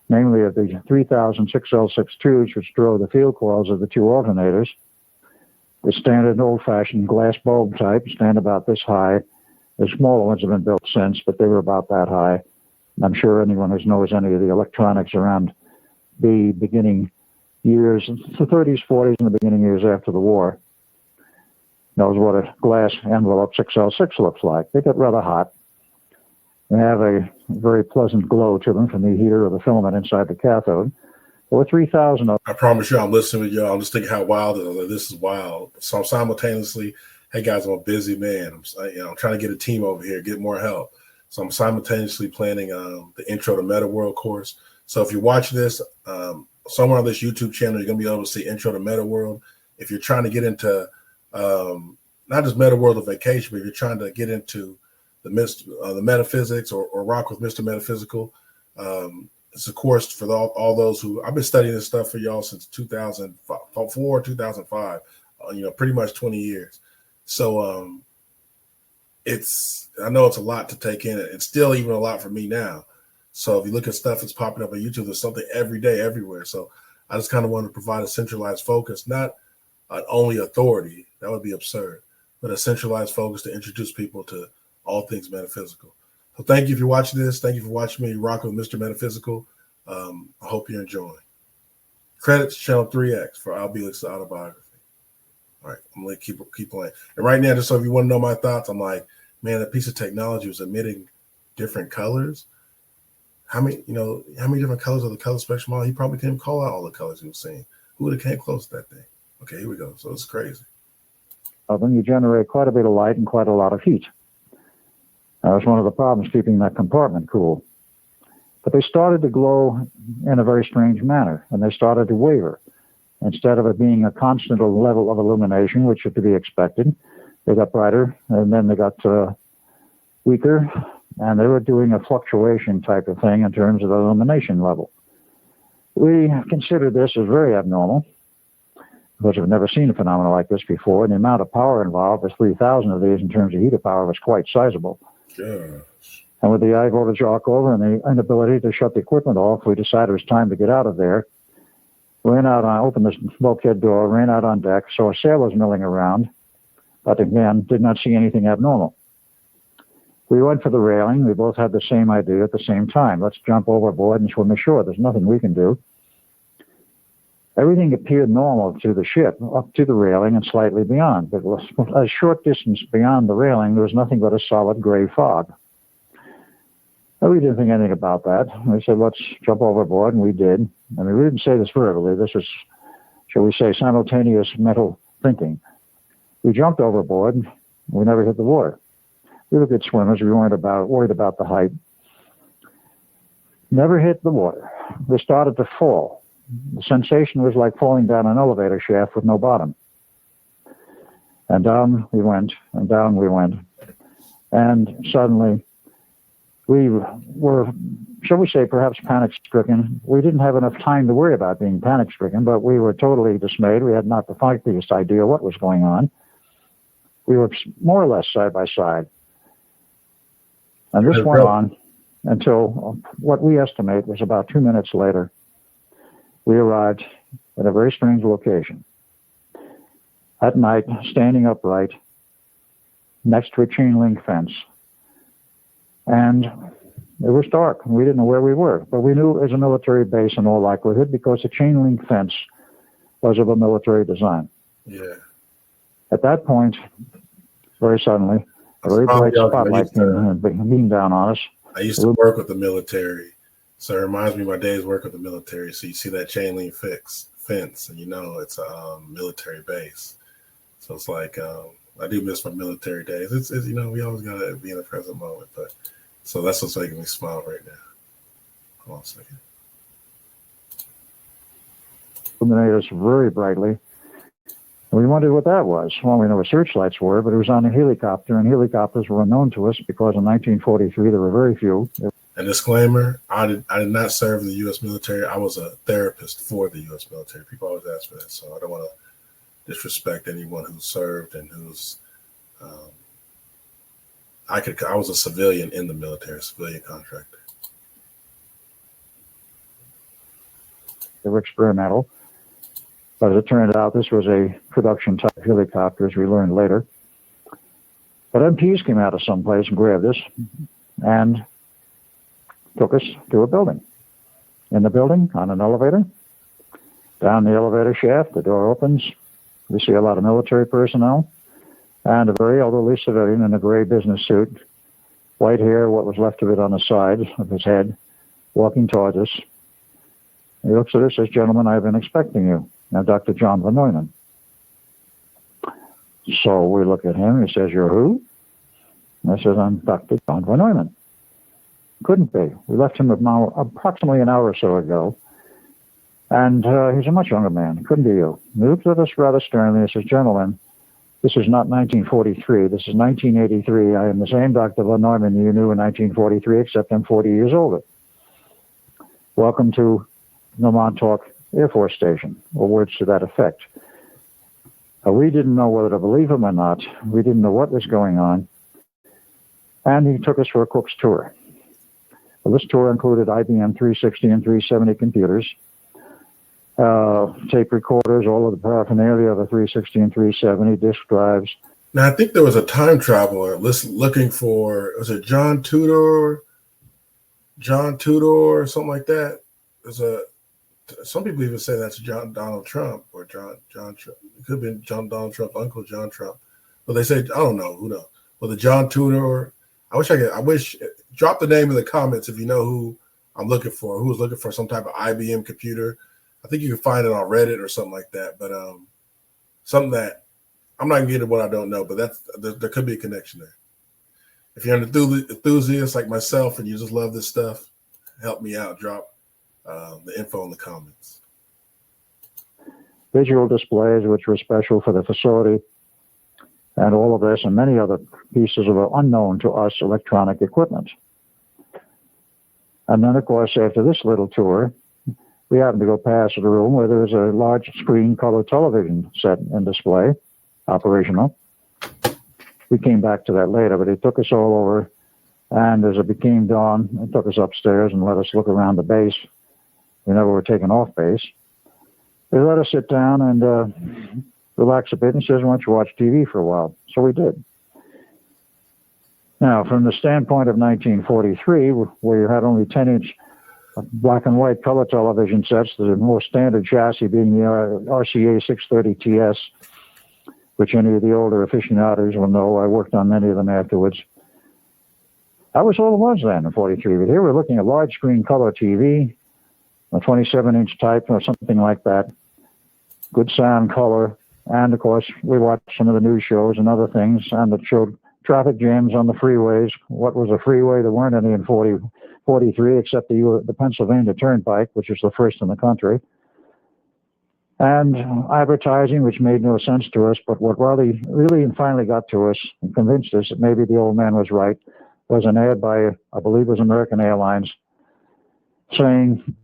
namely of the 3000 6L6 tubes which drove the field coils of the two alternators, the standard old-fashioned glass bulb type, stand about this high. The smaller ones have been built since, but they were about that high. I'm sure anyone who knows any of the electronics around the beginning years, the 30s, 40s, and the beginning years after the war, knows what a glass envelope 6L6 looks like. They get rather hot. They have a very pleasant glow to them from the heater or the filament inside the cathode. There were 3,000 of them. I promise you, I'm listening with y'all. I'm just thinking how wild it is. Like, this is wild. So I'm simultaneously, hey guys, I'm a busy man. I'm trying to get a team over here, get more help. So I'm simultaneously planning the Intro to Meta World course. So if you watch this, somewhere on this YouTube channel, you're going to be able to see Intro to Meta World. If you're trying to get into not just Meta World of vacation, but if you're trying to get into the metaphysics or rock with Mr. Metaphysical, it's a course for all those who, I've been studying this stuff for y'all since 2004, 2005, pretty much 20 years. So I know it's a lot to take in. It's still even a lot for me now. So if you look at stuff that's popping up on YouTube, there's something every day, everywhere. So I just kind of want to provide a centralized focus, not on only authority, that would be absurd, but a centralized focus to introduce people to all things metaphysical. So thank you for watching this. Thank you for watching me rock with Mr. Metaphysical. I hope you're enjoying. Credits channel 3X for Al Bielek's Autobiography. All right, I'm gonna keep playing. And right now, just so if you want to know my thoughts, I'm like, man, that piece of technology was emitting different colors. How many different colors of the color spectrum? He probably can't call out all the colors he was seeing. Who would have came close to that thing? Okay, here we go. So it's crazy. Then you generate quite a bit of light and quite a lot of heat. That was one of the problems keeping that compartment cool. But they started to glow in a very strange manner, and they started to waver. Instead of it being a constant level of illumination, which is to be expected, they got brighter, and then they got weaker, and they were doing a fluctuation type of thing in terms of the illumination level. We considered this as very abnormal. because we've never seen a phenomenon like this before. And the amount of power involved with 3,000 of these in terms of heater power was quite sizable. Yeah. And with the high voltage arc over and the inability to shut the equipment off, we decided it was time to get out of there. Ran out on, opened the bulkhead door, ran out on deck, saw sailors milling around, but again, did not see anything abnormal. We went for the railing. We both had the same idea at the same time. Let's jump overboard and swim ashore. There's nothing we can do. Everything appeared normal to the ship, up to the railing and slightly beyond. But a short distance beyond the railing, there was nothing but a solid gray fog. We didn't think anything about that. We said, let's jump overboard, and we did. I mean, we didn't say this verbally. This was, shall we say, simultaneous mental thinking. We jumped overboard, and we never hit the water. We were good swimmers. We weren't worried about the height. Never hit the water. We started to fall. The sensation was like falling down an elevator shaft with no bottom. And down we went, and down we went. And suddenly, we were, shall we say, perhaps panic-stricken. We didn't have enough time to worry about being panic-stricken, but we were totally dismayed. We had not the slightest idea what was going on. We were more or less side by side. And this went on until what we estimate was about 2 minutes later. We arrived at a very strange location. At night, standing upright, next to a chain link fence. And it was dark. We didn't know where we were, but we knew it was a military base in all likelihood because the chain link fence was of a military design. Yeah. At that point, very suddenly, a very bright spotlight beamed down on us. I used to work with the military, so it reminds me of my days work with the military. So you see that chain link fence, and you know it's a military base. So it's like I do miss my military days. It's you know, we always gotta be in the present moment, but so that's what's making me smile right now. Hold on a second. Illuminated us very brightly. And we wondered what that was. Well, we know what searchlights were, but it was on a helicopter, and helicopters were unknown to us because in 1943 there were very few. And disclaimer, I did not serve in the U.S. military. I was a therapist for the U.S. military. People always ask for that, so I don't want to disrespect anyone who served and who's. I was a civilian in the military, civilian contractor. They were experimental. But as it turned out, this was a production type helicopter, as we learned later. But MPs came out of someplace and grabbed us and took us to a building. In the building, on an elevator, down the elevator shaft, the door opens. We see a lot of military personnel and a very elderly civilian in a gray business suit, white hair, what was left of it on the side of his head, walking towards us. He looks at us and says, "Gentlemen, I've been expecting you. Now, Dr. John Von Neumann." So we look at him. He says, "You're who?" And I says, "I'm Dr. John Von Neumann." Couldn't be. We left him approximately an hour or so ago. And he's a much younger man. Couldn't be you. He looked at us rather sternly and says, "Gentlemen, this is not 1943. This is 1983. I am the same Dr. Von Neumann you knew in 1943, except I'm 40 years older. Welcome to the Montauk Air Force Station," or words to that effect. We didn't know whether to believe him or not. We didn't know what was going on. And he took us for a cook's tour. Well, this tour included IBM 360 and 370 computers, tape recorders, all of the paraphernalia of a 360 and 370, disk drives. Now, I think there was a time traveler looking for, was it John Tudor or something like that? Some people even say that's Donald Trump or John Trump. It could be Donald Trump, Uncle John Trump. But they say, I don't know, who knows? Well, the John Tudor, drop the name in the comments if you know who I'm looking for, who was looking for some type of IBM computer. I think you can find it on Reddit or something like that. But something that, I'm not going to get into what I don't know, but there could be a connection there. If you're an enthusiast like myself and you just love this stuff, help me out. Drop the info in the comments. Visual displays, which were special for the facility, and all of this and many other pieces of unknown to us electronic equipment. And then, of course, after this little tour, we happened to go past the room where there was a large screen color television set in display, operational. We came back to that later, but he took us all over, and as it became dawn, he took us upstairs and let us look around the base. We never were taken off base. They let us sit down and relax a bit, and says, why don't you watch TV for a while? So we did. Now, from the standpoint of 1943, where you had only 10-inch black and white color television sets, the more standard chassis being the RCA 630TS, which any of the older aficionados will know. I worked on many of them afterwards. That was all it was then in 43. But here we're looking at large screen color TV, a 27-inch type or something like that, good sound, color, and of course we watched some of the news shows and other things, and it showed traffic jams on the freeways. What was a freeway? There weren't any in 43 except the Pennsylvania Turnpike, which was the first in the country. And advertising, which made no sense to us, but what really finally got to us and convinced us that maybe the old man was right, was an ad by, I believe it was American Airlines, saying,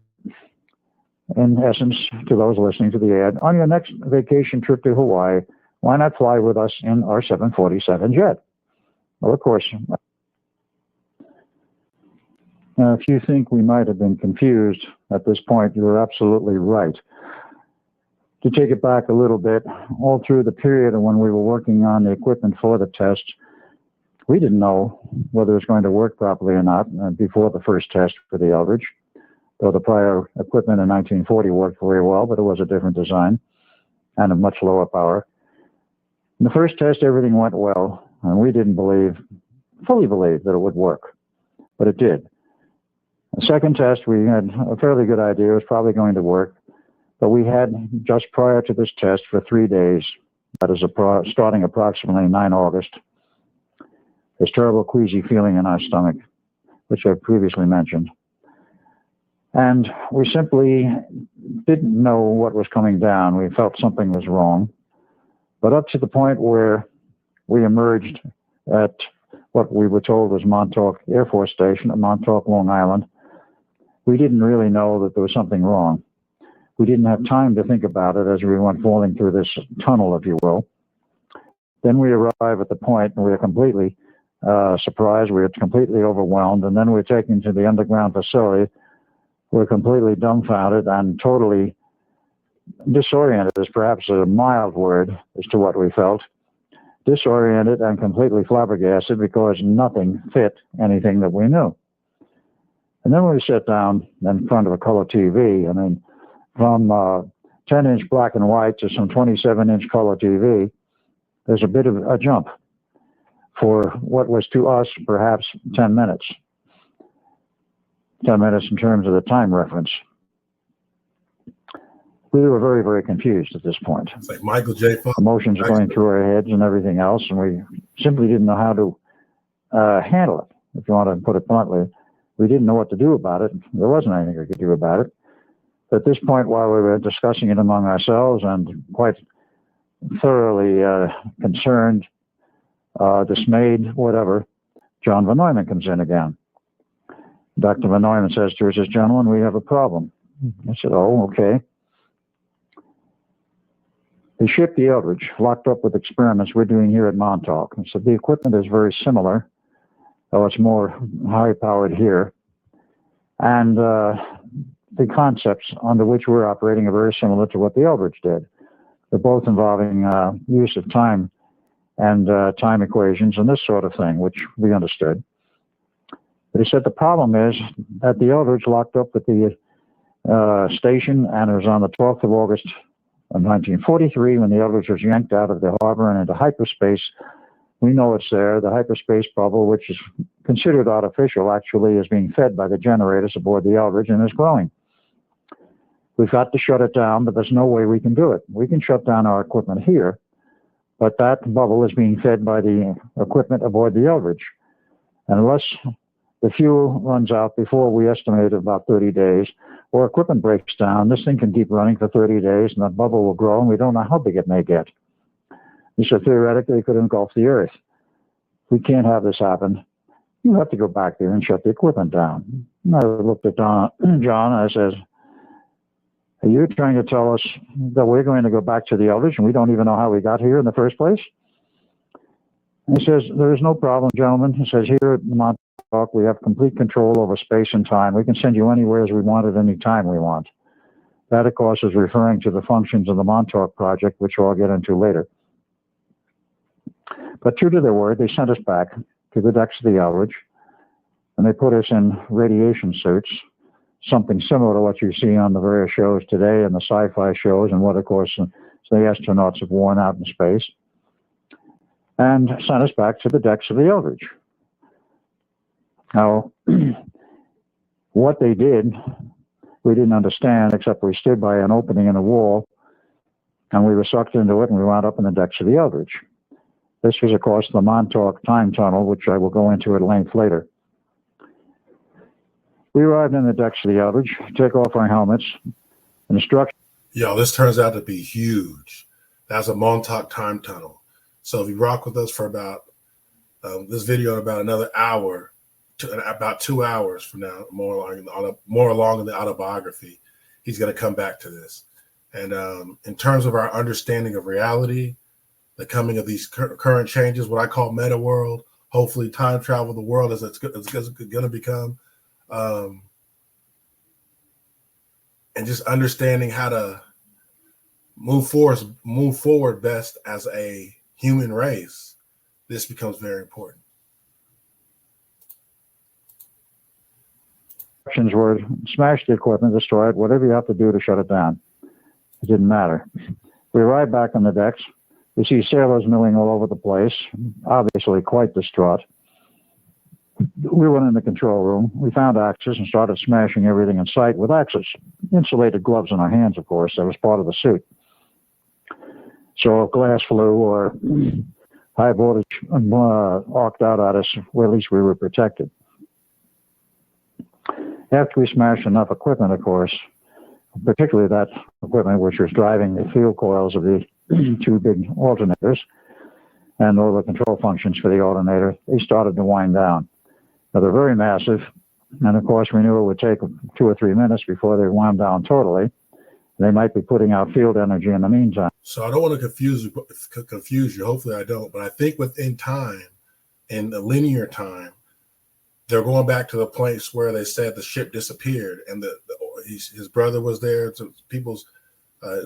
in essence, to those listening to the ad, on your next vacation trip to Hawaii, why not fly with us in our 747 jet? Well, of course. Now, if you think we might have been confused at this point, you're absolutely right. To take it back a little bit, all through the period of when we were working on the equipment for the test, we didn't know whether it was going to work properly or not before the first test for the Eldridge, though the prior equipment in 1940 worked very well, but it was a different design and a much lower power. In the first test, everything went well, and we didn't fully believe that it would work, but it did. The second test, we had a fairly good idea it was probably going to work, but we had just prior to this test for 3 days, that is starting approximately 9 August, this terrible queasy feeling in our stomach, which I've previously mentioned. And we simply didn't know what was coming down. We felt something was wrong. But up to the point where we emerged at what we were told was Montauk Air Force Station at Montauk, Long Island, we didn't really know that there was something wrong. We didn't have time to think about it as we went falling through this tunnel, if you will. Then we arrive at the point and we are completely surprised, we are completely overwhelmed, and then we're taken to the underground facility. We're completely dumbfounded and totally disoriented is perhaps a mild word as to what we felt. Disoriented and completely flabbergasted because nothing fit anything that we knew. And then when we sat down in front of a color TV, I mean, from 10-inch black and white to some 27-inch color TV, there's a bit of a jump for what was to us perhaps 10 minutes. 10 minutes in terms of the time reference. We were very, very confused at this point. It's like Michael J. Fox. Emotions are going through our heads and everything else, and we simply didn't know how to handle it, if you want to put it bluntly. We didn't know what to do about it. There wasn't anything we could do about it. But at this point, while we were discussing it among ourselves and quite thoroughly concerned, dismayed, whatever, John Van Neumann comes in again. Dr. Van Neumann says to us, gentlemen, we have a problem. I said, oh, okay. The ship, the Eldridge, locked up with experiments we're doing here at Montauk. And so the equipment is very similar, though it's more high-powered here. And the concepts under which we're operating are very similar to what the Eldridge did. They're both involving use of time and time equations and this sort of thing, which we understood. But he said the problem is that the Eldridge locked up with the station, and it was on the 12th of August of 1943 when the Eldridge was yanked out of the harbor and into hyperspace. We know it's there. The hyperspace bubble, which is considered artificial, actually is being fed by the generators aboard the Eldridge and is growing. We've got to shut it down, but there's no way we can do it. We can shut down our equipment here, but that bubble is being fed by the equipment aboard the Eldridge. And unless the fuel runs out before we estimate about 30 days, or equipment breaks down, this thing can keep running for 30 days, and that bubble will grow, and we don't know how big it may get. He said, theoretically, it could engulf the Earth. We can't have this happen. You have to go back there and shut the equipment down. And I looked at John, and I says, Are you trying to tell us that we're going to go back to the elders and we don't even know how we got here in the first place? And he says, there is no problem, gentlemen. He says, here at Montauk, we have complete control over space and time. We can send you anywhere as we want at any time we want. That, of course, is referring to the functions of the Montauk Project, which I'll get into later. But true to their word, they sent us back to the decks of the Eldridge, and they put us in radiation suits, something similar to what you see on the various shows today and the sci-fi shows, and what, of course, the astronauts have worn out in space, and sent us back to the decks of the Eldridge. Now, what they did, we didn't understand, except we stood by an opening in the wall, and we were sucked into it, and we wound up in the decks of the Eldridge. This was, of course, the Montauk Time Tunnel, which I will go into at length later. We arrived in the decks of the Eldridge, took off our helmets, and instructions. Yo, this turns out to be huge. That's a Montauk Time Tunnel. So if you rock with us for about this video in about another hour, about 2 hours from now, more along in the autobiography, he's going to come back to this. And in terms of our understanding of reality, the coming of these current changes, what I call meta world, hopefully time travel, the world as it's going to become, and just understanding how to move forward best as a human race, this becomes very important. Instructions were smash the equipment, destroy it, whatever you have to do to shut it down. It didn't matter. We arrived back on the decks. We see sailors milling all over the place, obviously quite distraught. We went in the control room. We found axes and started smashing everything in sight with axes. Insulated gloves in our hands, of course. That was part of the suit. So if glass flew or high voltage arced out at us, well, at least we were protected. After we smashed enough equipment, of course, particularly that equipment which was driving the field coils of the two big alternators and all the control functions for the alternator, they started to wind down. Now, they're very massive, and of course we knew it would take 2 or 3 minutes before they wound down totally. They might be putting out field energy in the meantime. So I don't want to confuse you. Hopefully I don't. But I think within time, in the linear time, they're going back to the place where they said the ship disappeared, and his brother was there. So people's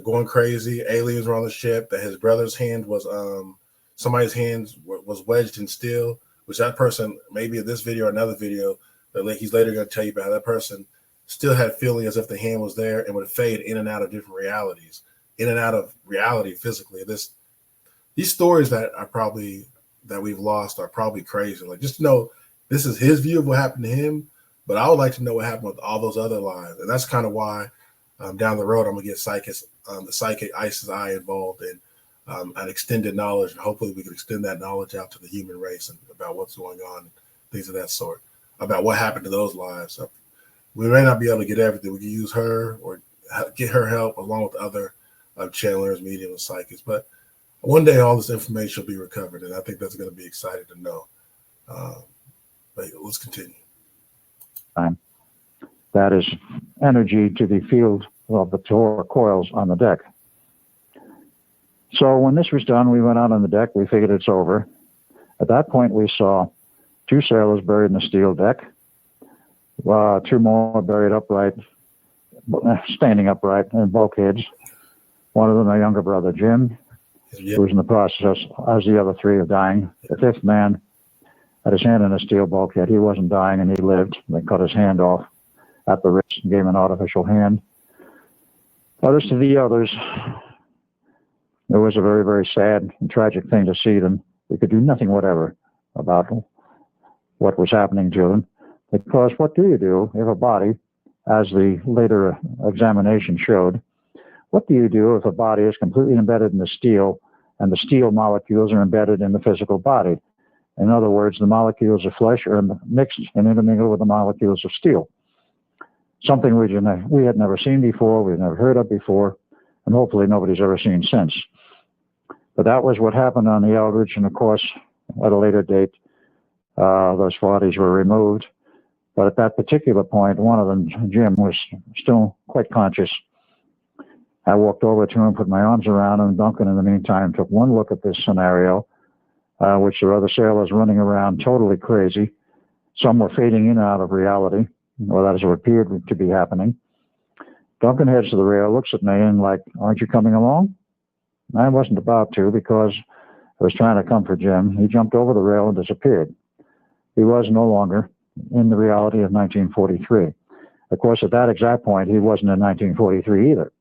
going crazy. Aliens were on the ship. That his brother's hand was somebody's hand was wedged in steel. Which that person, maybe in this video or another video, that he's later going to tell you about, that person still had feeling as if the hand was there and would fade in and out of different realities, in and out of reality physically. These stories that we've lost are probably crazy. Like, just to know this is his view of what happened to him, but I would like to know what happened with all those other lives. And that's kind of why down the road I'm going to get the psychic Isis Eye involved in an extended knowledge, and hopefully we can extend that knowledge out to the human race and about what's going on, and things of that sort, about what happened to those lives. So we may not be able to get everything. We can use her or get her help along with other channelers, mediums, and psychics. But one day all this information will be recovered, and I think that's going to be exciting to know. But let's continue. That is energy to the field of the coils on the deck. So when this was done, we went out on the deck. We figured it's over. At that point, we saw 2 sailors buried in the steel deck, 2 more buried upright, standing upright in bulkheads. One of them, my younger brother, Jim, who was in the process, as the other 3 of dying. The 5th man had his hand in a steel bulkhead. He wasn't dying, and he lived. They cut his hand off at the wrist and gave him an artificial hand. As to the others, it was a very, very sad and tragic thing to see them. We could do nothing whatever about what was happening to them. Because what do you do if a body, as the later examination showed, what do you do if a body is completely embedded in the steel and the steel molecules are embedded in the physical body? In other words, the molecules of flesh are mixed and intermingled with the molecules of steel. Something we had never seen before, we've never heard of before, and hopefully nobody's ever seen since. But that was what happened on the Eldridge, and of course, at a later date, those bodies were removed. But at that particular point, one of them, Jim, was still quite conscious, I walked over to him, put my arms around him. Duncan, in the meantime, took one look at this scenario, which there were other sailors running around totally crazy. Some were fading in and out of reality, or that is what appeared to be happening. Duncan heads to the rail, looks at me, and like, aren't you coming along? I wasn't about to because I was trying to comfort Jim. He jumped over the rail and disappeared. He was no longer in the reality of 1943. Of course, at that exact point, he wasn't in 1943 either,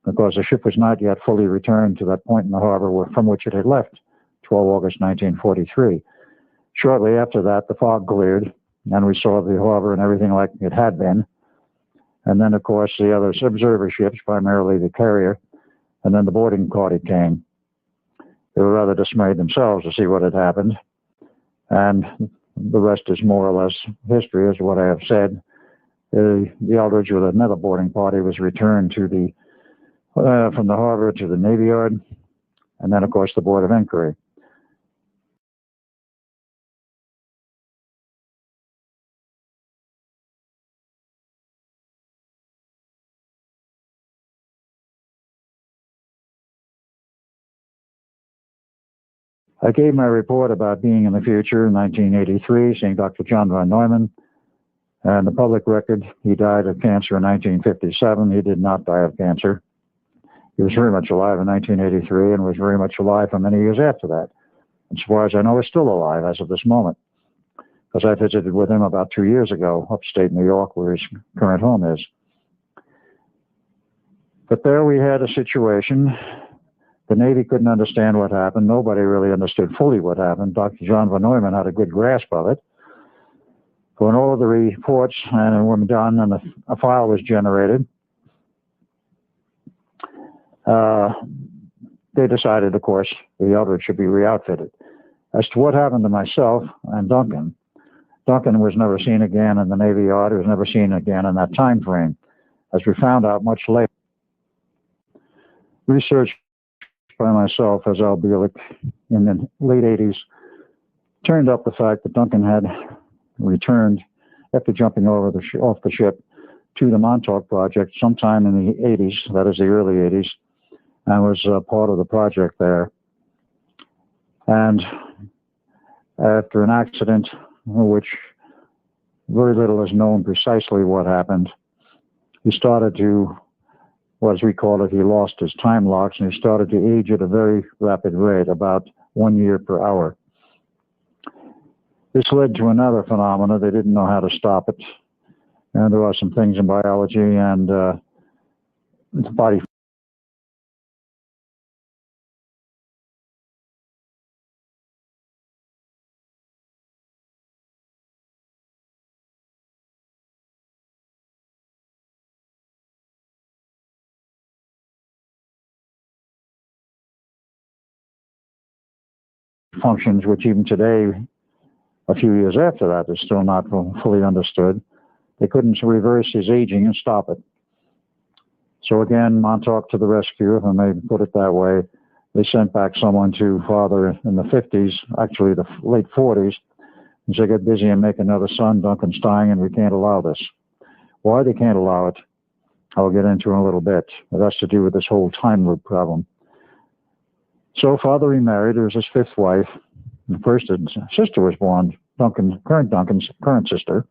because the ship was not yet fully returned to that point in the harbor from which it had left, 12 August 1943. Shortly after that, the fog cleared, and we saw the harbor and everything like it had been. And then, of course, the other observer ships, primarily the carrier, and then the boarding party came. They were rather dismayed themselves to see what had happened. And the rest is more or less history, is what I have said. The Eldridge with another boarding party was returned to the from the harbor to the Navy Yard, and then, of course, the Board of Inquiry. I gave my report about being in the future in 1983, seeing Dr. John von Neumann, and the public record, he died of cancer in 1957. He did not die of cancer. He was very much alive in 1983 and was very much alive for many years after that. As far as I know, he's still alive as of this moment, because I visited with him about 2 years ago, upstate New York, where his current home is. But there we had a situation. The Navy couldn't understand what happened. Nobody really understood fully what happened. Dr. John von Neumann had a good grasp of it. When all of the reports were done and a file was generated, they decided, of course, the Eldridge should be re-outfitted. As to what happened to myself and Duncan, Duncan was never seen again in the Navy Yard. He was never seen again in that time frame. As we found out much later, research by myself as Al Bielek in the late 80s turned up the fact that Duncan had returned after jumping off the ship to the Montauk Project sometime in the 80s, that is the early 80s, and was part of the project there. And after an accident, which very little is known precisely what happened, he started to, as we call it, he lost his time locks, and he started to age at a very rapid rate, about 1 year per hour. This led to another phenomena. They didn't know how to stop it. And there are some things in biology and the body functions, which even today, a few years after that, is still not fully understood. They couldn't reverse his aging and stop it. So again, Montauk to the rescue, if I may put it that way. They sent back someone to father in the 50s, actually the late 40s, and said, get busy and make another son. Duncan's dying, and we can't allow this. Why they can't allow it, I'll get into in a little bit. It has to do with this whole time loop problem. So father remarried. It was his fifth wife. And first his sister was born, Duncan's current sister.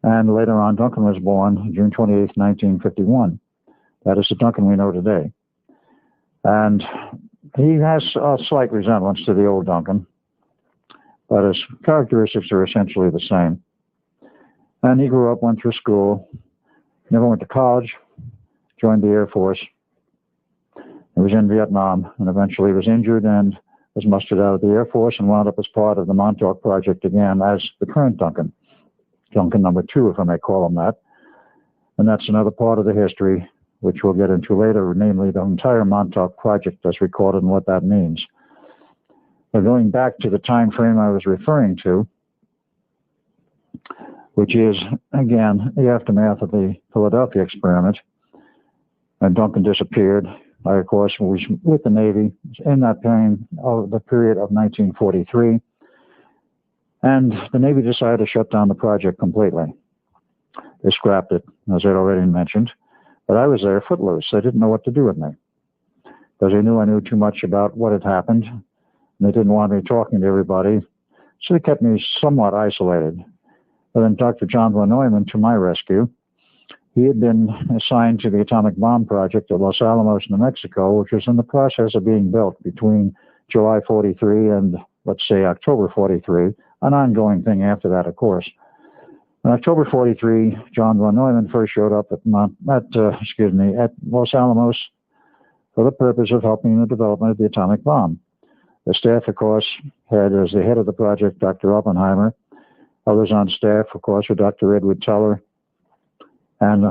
And later on, Duncan was born June 28, 1951. That is the Duncan we know today. And he has a slight resemblance to the old Duncan, but his characteristics are essentially the same. And he grew up, went through school, never went to college, joined the Air Force. He was in Vietnam and eventually was injured and was mustered out of the Air Force and wound up as part of the Montauk Project again as the current Duncan. Duncan number 2, if I may call him that. And that's another part of the history, which we'll get into later, namely the entire Montauk Project as recorded and what that means. But going back to the time frame I was referring to, which is, again, the aftermath of the Philadelphia experiment, and Duncan disappeared. I, of course, was with the Navy in that time of the period of 1943, and the Navy decided to shut down the project completely. They scrapped it, as I'd already mentioned. But I was there footloose. They didn't know what to do with me because they knew I knew too much about what had happened, and they didn't want me talking to everybody, so they kept me somewhat isolated. But then Dr. John von Neumann, to my rescue, he had been assigned to the atomic bomb project at Los Alamos, New Mexico, which was in the process of being built between July 43 and, let's say, October 43, an ongoing thing after that, of course. In October 43, John von Neumann first showed up at Los Alamos for the purpose of helping in the development of the atomic bomb. The staff, of course, had as the head of the project Dr. Oppenheimer. Others on staff, of course, were Dr. Edward Teller, and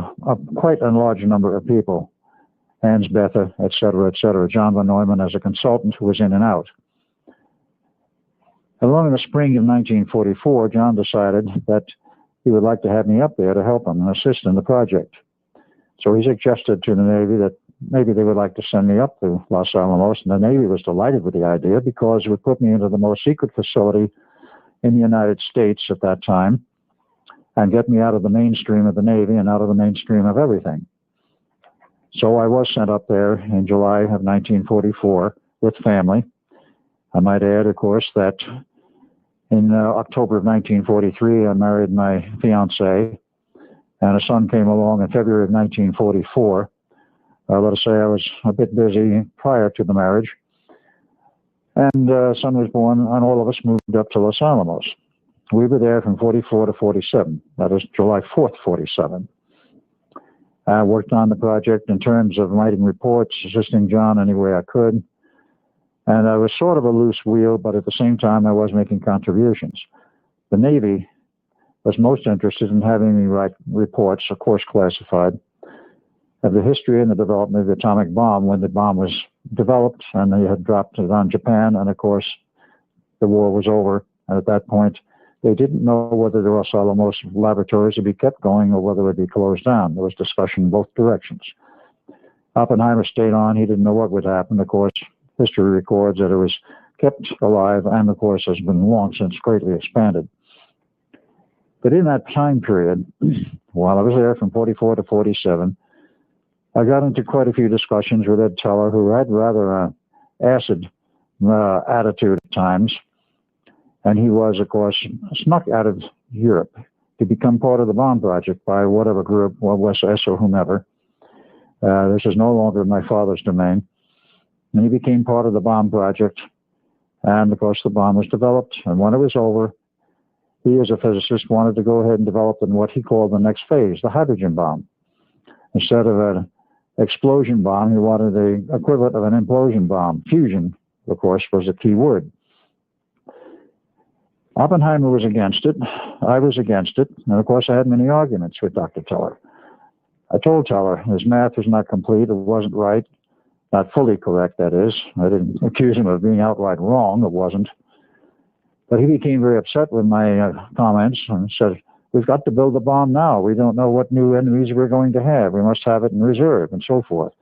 quite a large number of people, Hans Bethe, et cetera, et cetera. John von Neumann as a consultant who was in and out. Along in the spring of 1944, John decided that he would like to have me up there to help him and assist in the project. So he suggested to the Navy that maybe they would like to send me up to Los Alamos, and the Navy was delighted with the idea because it would put me into the most secret facility in the United States at that time and get me out of the mainstream of the Navy and out of the mainstream of everything. So I was sent up there in July of 1944 with family. I might add, of course, that in October of 1943, I married my fiancée, and a son came along in February of 1944. Let us say I was a bit busy prior to the marriage, and a son was born, and all of us moved up to Los Alamos. We were there from 44 to 47. That is July 4th, 47. I worked on the project in terms of writing reports, assisting John any way I could. And I was sort of a loose wheel, but at the same time, I was making contributions. The Navy was most interested in having me write reports, of course classified, of the history and the development of the atomic bomb when the bomb was developed and they had dropped it on Japan. And of course, the war was over. And at that point, they didn't know whether the Los Alamos laboratories would be kept going or whether it would be closed down. There was discussion in both directions. Oppenheimer stayed on. He didn't know what would happen. Of course, history records that it was kept alive and, of course, has been long since greatly expanded. But in that time period, while I was there from 44 to 47, I got into quite a few discussions with Ed Teller, who had rather an acid attitude at times. And he was, of course, snuck out of Europe to become part of the bomb project by whatever group, or SS or whomever. This is no longer my father's domain. And he became part of the bomb project. And, of course, the bomb was developed. And when it was over, he, as a physicist, wanted to go ahead and develop in what he called the next phase, the hydrogen bomb. Instead of an explosion bomb, he wanted the equivalent of an implosion bomb. Fusion, of course, was the key word. Oppenheimer was against it. I was against it. And, of course, I had many arguments with Dr. Teller. I told Teller his math was not complete. It wasn't right. Not fully correct, that is. I didn't accuse him of being outright wrong. It wasn't. But he became very upset with my comments and said, we've got to build the bomb now. We don't know what new enemies we're going to have. We must have it in reserve, and so forth.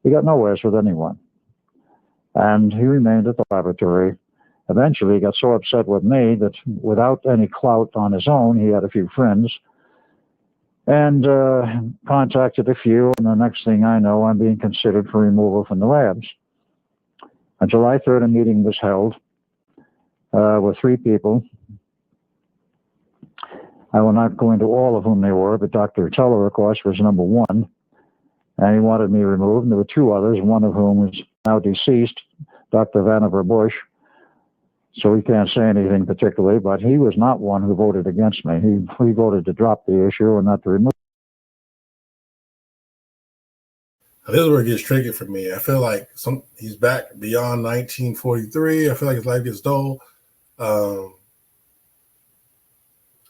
He got nowhere with anyone. And he remained at the laboratory. Eventually, he got so upset with me that without any clout on his own, he had a few friends, and contacted a few, and the next thing I know, I'm being considered for removal from the labs. On July 3rd, a meeting was held with 3 people. I will not go into all of whom they were, but Dr. Teller, of course, was number 1, and he wanted me removed. And there were 2 others, one of whom is now deceased, Dr. Vannevar Bush, so he can't say anything particularly, but he was not one who voted against me. He voted to drop the issue and not to remove it. This is where it gets tricky for me. I feel like he's back beyond 1943. I feel like his life gets dull. I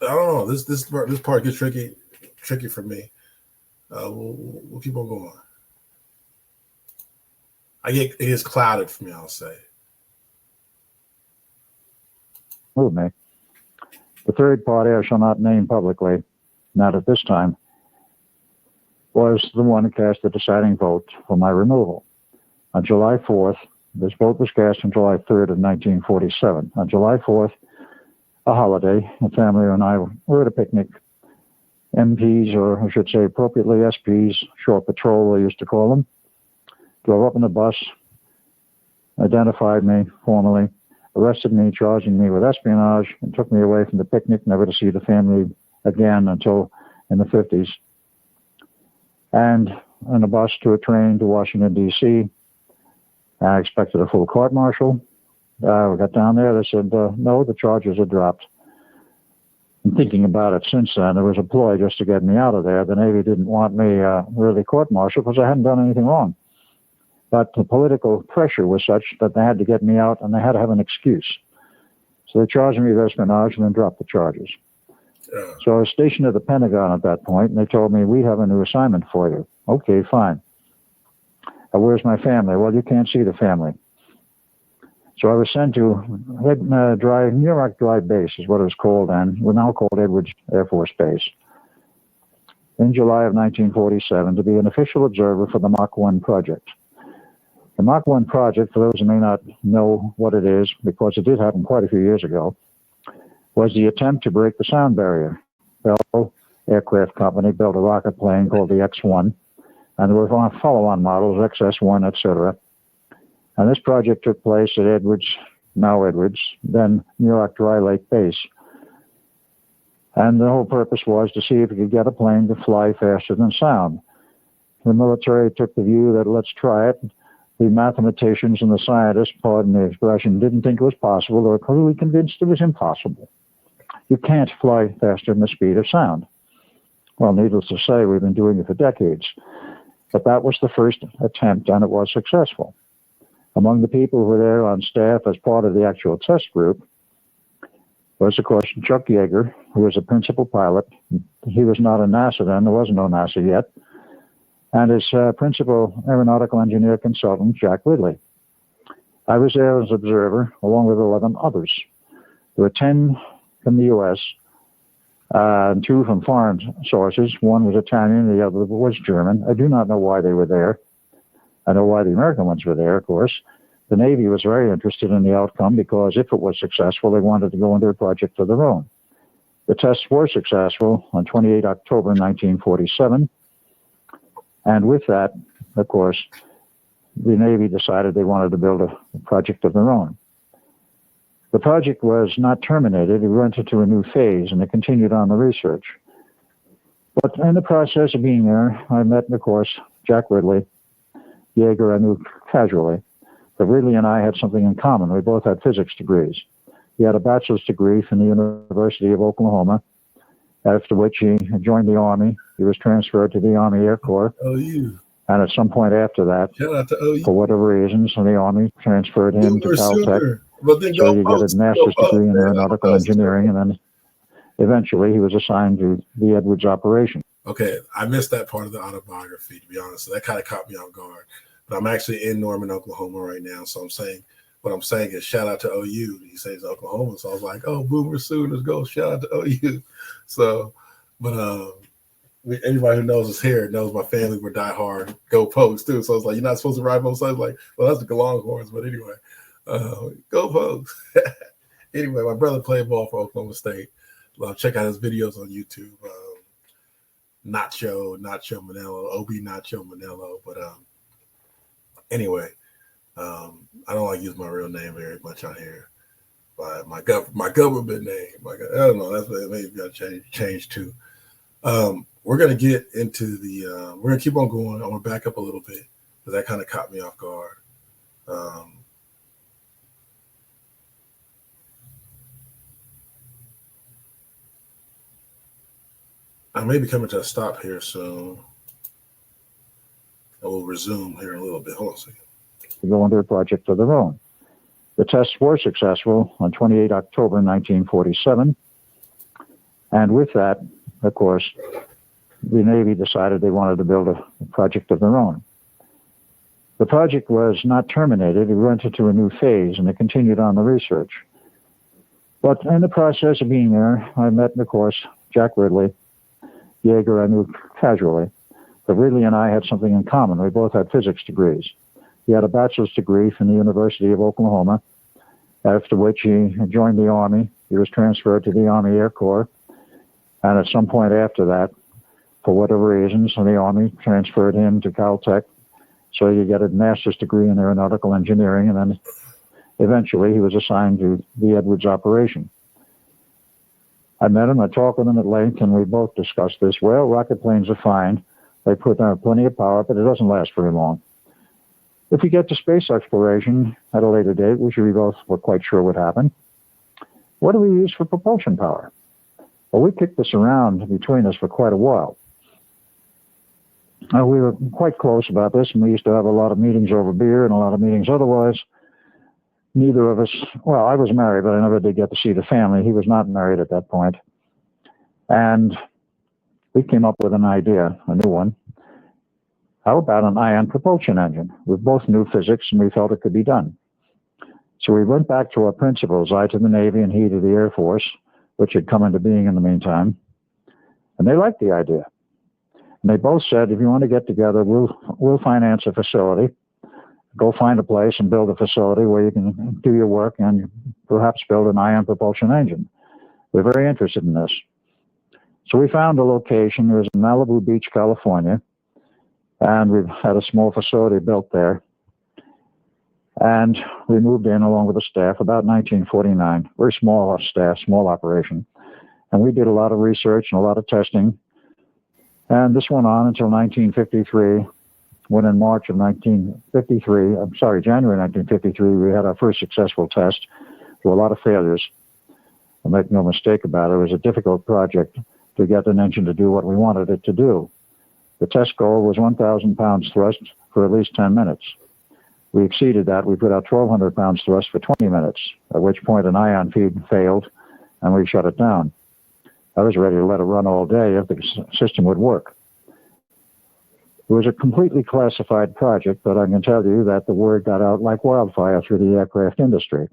don't know. This part gets tricky for me. We'll keep on going. It gets clouded for me, I'll say. me. The third party I shall not name publicly, not at this time, was the one who cast the deciding vote for my removal. On July 4th, this vote was cast on July 3rd of 1947. On July 4th, a holiday, the family and I were at a picnic, MPs, or I should say appropriately SPs, short patrol they used to call them, drove up in the bus, identified me formally, arrested me, charging me with espionage, and took me away from the picnic, never to see the family again until in the 50s. And on a bus to a train to Washington, D.C. I expected a full court martial. We got down there, they said, no, the charges are dropped. And thinking about it since then, it was a ploy just to get me out of there. The Navy didn't want me really court-martialed because I hadn't done anything wrong. But the political pressure was such that they had to get me out, and they had to have an excuse. So they charged me with espionage and then dropped the charges. So I was stationed at the Pentagon at that point, and they told me, we have a new assignment for you. Okay, fine. Where's my family? Well, you can't see the family. So I was sent to New York Dry Base is what it was called then. We're now called Edwards Air Force Base. In July of 1947 to be an official observer for the Mach 1 project. The Mach 1 project, for those who may not know what it is, because it did happen quite a few years ago, was the attempt to break the sound barrier. Bell Aircraft Company built a rocket plane called the X-1, and there were follow-on models, XS-1, etc. And this project took place at Edwards, now Edwards, then New York Dry Lake Base. And the whole purpose was to see if you could get a plane to fly faster than sound. The military took the view that let's try it. The mathematicians and the scientists, pardon the expression, didn't think it was possible. They were clearly convinced it was impossible. You can't fly faster than the speed of sound. Well, needless to say, we've been doing it for decades. But that was the first attempt, and it was successful. Among the people who were there on staff as part of the actual test group was, of course, Chuck Yeager, who was a principal pilot. He was not in NASA then. There wasn't no NASA yet. And his principal aeronautical engineer consultant, Jack Ridley. I was there as an observer, along with 11 others. There were 10 from the U.S., and 2 from foreign sources. One was Italian, the other was German. I do not know why they were there. I know why the American ones were there, of course. The Navy was very interested in the outcome because if it was successful, they wanted to go into a project of their own. The tests were successful on 28 October 1947. And with that, of course, the Navy decided they wanted to build a project of their own. The project was not terminated. It went into a new phase, and it continued on the research. But in the process of being there, I met, of course, Jack Ridley. Yeager I knew casually. But Ridley and I had something in common. We both had physics degrees. He had a bachelor's degree from the University of Oklahoma, after which he joined the Army. He was transferred to the Army Air Corps. OU. And at some point after that, Shout out to OU. for whatever reasons, the Army transferred him to Caltech. But then So you get a master's degree in aeronautical engineering, and then eventually he was assigned to the Edwards operation. Okay, I missed that part of the autobiography, to be honest. So that kind of caught me off guard. But I'm actually in Norman, Oklahoma right now. So what I'm saying is shout out to OU. He says Oklahoma. So I was like, oh, Boomer Sooners, go shout out to OU. So, but anybody who knows us here knows my family were diehard Go Pokes too. So it's like, you're not supposed to ride both sides. Like, well, that's the Longhorns. But anyway, Go Pokes. Anyway, my brother played ball for Oklahoma State. Check out his videos on YouTube. Nacho Manello, OB Nacho Manello. But anyway, I don't like using my real name very much on here. But my government name, I don't know. That's what maybe got to change too. We're gonna get into the. We're gonna keep on going. I'm gonna back up a little bit because that kind of caught me off guard. I may be coming to a stop here soon. I will resume here in a little bit. Hold on a second. To go into a project of their own. The tests were successful on 28 October 1947. And with that, of course, the Navy decided they wanted to build a project of their own. The project was not terminated. It went into a new phase, and it continued on the research. But in the process of being there, I met, of course, Jack Ridley. Yeager I knew casually. But Ridley and I had something in common. We both had physics degrees. He had a bachelor's degree from the University of Oklahoma, after which he joined the Army. He was transferred to the Army Air Corps. And at some point after that, For whatever reasons, the Army transferred him to Caltech so he could get a master's degree in aeronautical engineering, and then eventually he was assigned to the Edwards operation. I met him, I talked with him at length, and we both discussed this. Well, rocket planes are fine. They put out plenty of power, but it doesn't last very long. If we get to space exploration at a later date, which we both were quite sure would happen, what do we use for propulsion power? Well, we kicked this around between us for quite a while. We were quite close about this, and we used to have a lot of meetings over beer and a lot of meetings otherwise. Neither of us, well, I was married, but I never did get to see the family. He was not married at that point. And we came up with an idea, a new one. How about an ion propulsion engine? We both knew physics, and we felt it could be done. So we went back to our principals, I to the Navy and he to the Air Force, which had come into being in the meantime. And they liked the idea. And they both said, if you want to get together, we'll finance a facility. Go find a place and build a facility where you can do your work and perhaps build an ion propulsion engine. We're very interested in this. So we found a location. It was in Malibu Beach, California. And we've had a small facility built there. And we moved in along with the staff about 1949. Very small staff, small operation. And we did a lot of research and a lot of testing. And this went on until 1953. When in January 1953, we had our first successful test. There were a lot of failures. I'll make no mistake about it. It was a difficult project to get an engine to do what we wanted it to do. The test goal was 1,000 pounds thrust for at least 10 minutes. We exceeded that. We put out 1,200 pounds thrust for 20 minutes, at which point an ion feed failed, and we shut it down. I was ready to let it run all day if the system would work. It was a completely classified project, but I can tell you that the word got out like wildfire through the aircraft industry.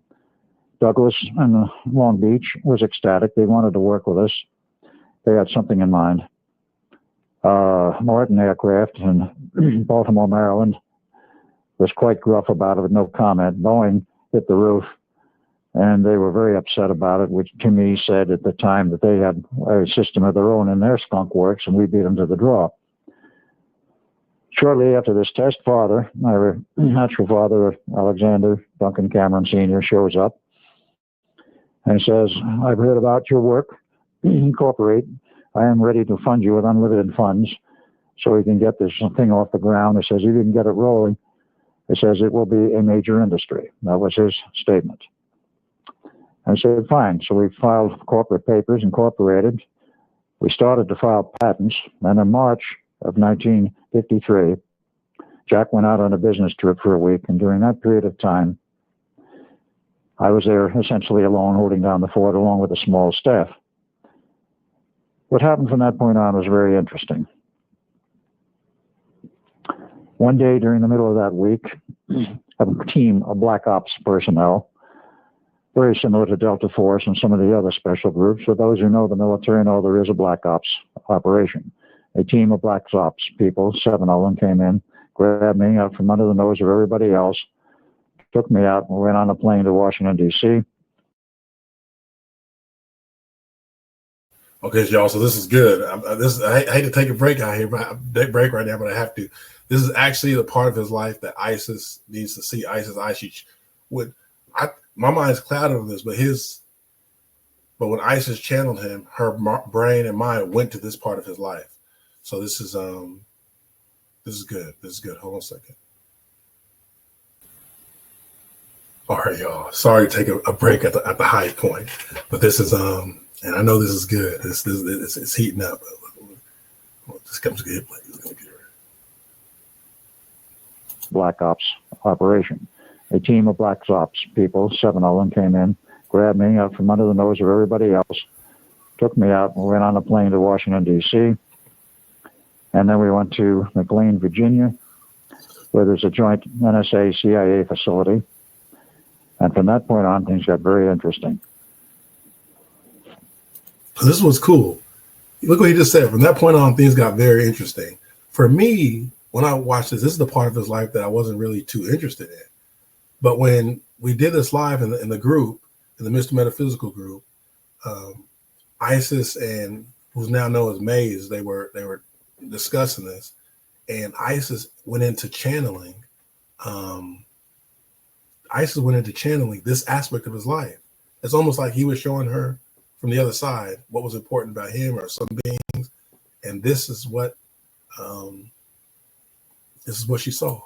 Douglas and Long Beach was ecstatic. They wanted to work with us. They had something in mind. Norton Aircraft in Baltimore, Maryland, was quite gruff about it with no comment. Boeing hit the roof, and they were very upset about it, which to me said at the time that they had a system of their own in their skunk works, and we beat them to the draw. Shortly after this test, my natural father, Alexander Duncan Cameron Sr., shows up and says, I've heard about your work. Incorporate. I am ready to fund you with unlimited funds so we can get this thing off the ground. He says, you can get it rolling. He says, it will be a major industry. That was his statement. I said, fine. So we filed corporate papers, incorporated. We started to file patents. And in March of 1953, Jack went out on a business trip for a week. And during that period of time, I was there essentially alone, holding down the fort along with a small staff. What happened from that point on was very interesting. One day during the middle of that week, a team of Black Ops personnel, very similar to Delta Force and some of the other special groups. For those who know the military know there is a Black Ops operation. A team of Black Ops people, 7 of them, came in, grabbed me out from under the nose of everybody else, took me out, and went on a plane to Washington, D.C. Okay, y'all. So this is good. I hate to take a break out here, but break right now, but I have to. This is actually the part of his life that ISIS needs to see. ISIS my mind's clouded on this, but when ISIS channeled him, her brain and mind went to this part of his life. So this is good. This is good. Hold on a second. All right, y'all. Sorry to take a break at the high point, but this is and I know this is good. It's heating up. This comes good. Black Ops operation. A team of Black Ops people, 7 of them, came in, grabbed me out from under the nose of everybody else, took me out, and went on a plane to Washington, D.C. And then we went to McLean, Virginia, where there's a joint NSA-CIA facility. And from that point on, things got very interesting. This was cool. Look what he just said. From that point on, things got very interesting. For me, when I watched this is the part of his life that I wasn't really too interested in. But when we did this live in the group, in the Mr. Metaphysical group, ISIS and who's now known as Maze, they were discussing this, and Isis went into channeling. Um, Isis went into channeling this aspect of his life. It's almost like he was showing her from the other side what was important about him or some beings, and um, this is what she saw.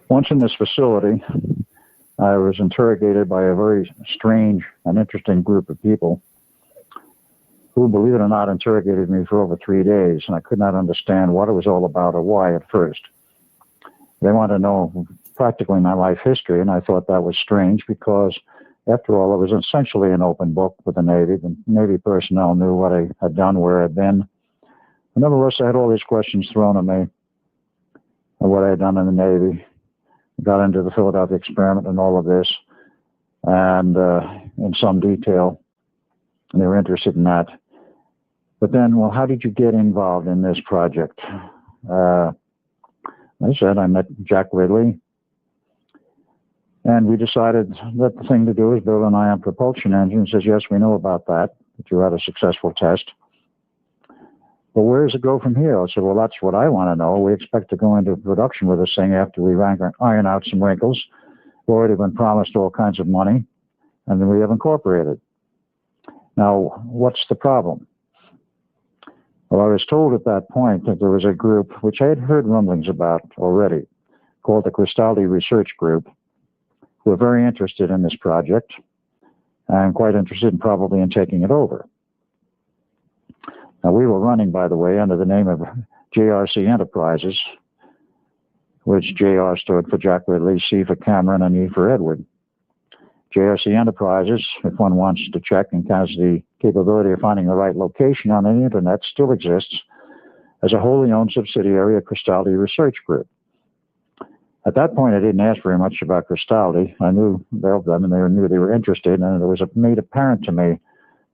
Once in this facility, I was interrogated by a very strange and interesting group of people who, believe it or not, interrogated me for over 3 days, and I could not understand what it was all about or why at first. They wanted to know practically my life history, and I thought that was strange because, after all, it was essentially an open book with the Navy. The Navy personnel knew what I had done, where I'd been. Nevertheless, I had all these questions thrown at me of what I had done in the Navy. Got into the Philadelphia experiment and all of this, and in some detail, and they were interested in that. But then, well, how did you get involved in this project? I said, I met Jack Ridley, and we decided that the thing to do is build an ion propulsion engine. He says, yes, we know about that you had a successful test. But where does it go from here? I said, well, that's what I want to know. We expect to go into production with this thing after we iron out some wrinkles. We've already been promised all kinds of money, and then we have incorporated. Now, what's the problem? Well, I was told at that point that there was a group, which I had heard rumblings about already, called the Cristaldi Research Group, who were very interested in this project and quite interested probably in taking it over. Now, we were running, by the way, under the name of JRC Enterprises, which JR stood for Jack Ridley, C for Cameron, and E for Edward. JRC Enterprises, if one wants to check and has the capability of finding the right location on the internet, still exists as a wholly owned subsidiary of Cristaldi Research Group. At that point, I didn't ask very much about Cristaldi. I knew of them, and they knew they were interested, and it was made apparent to me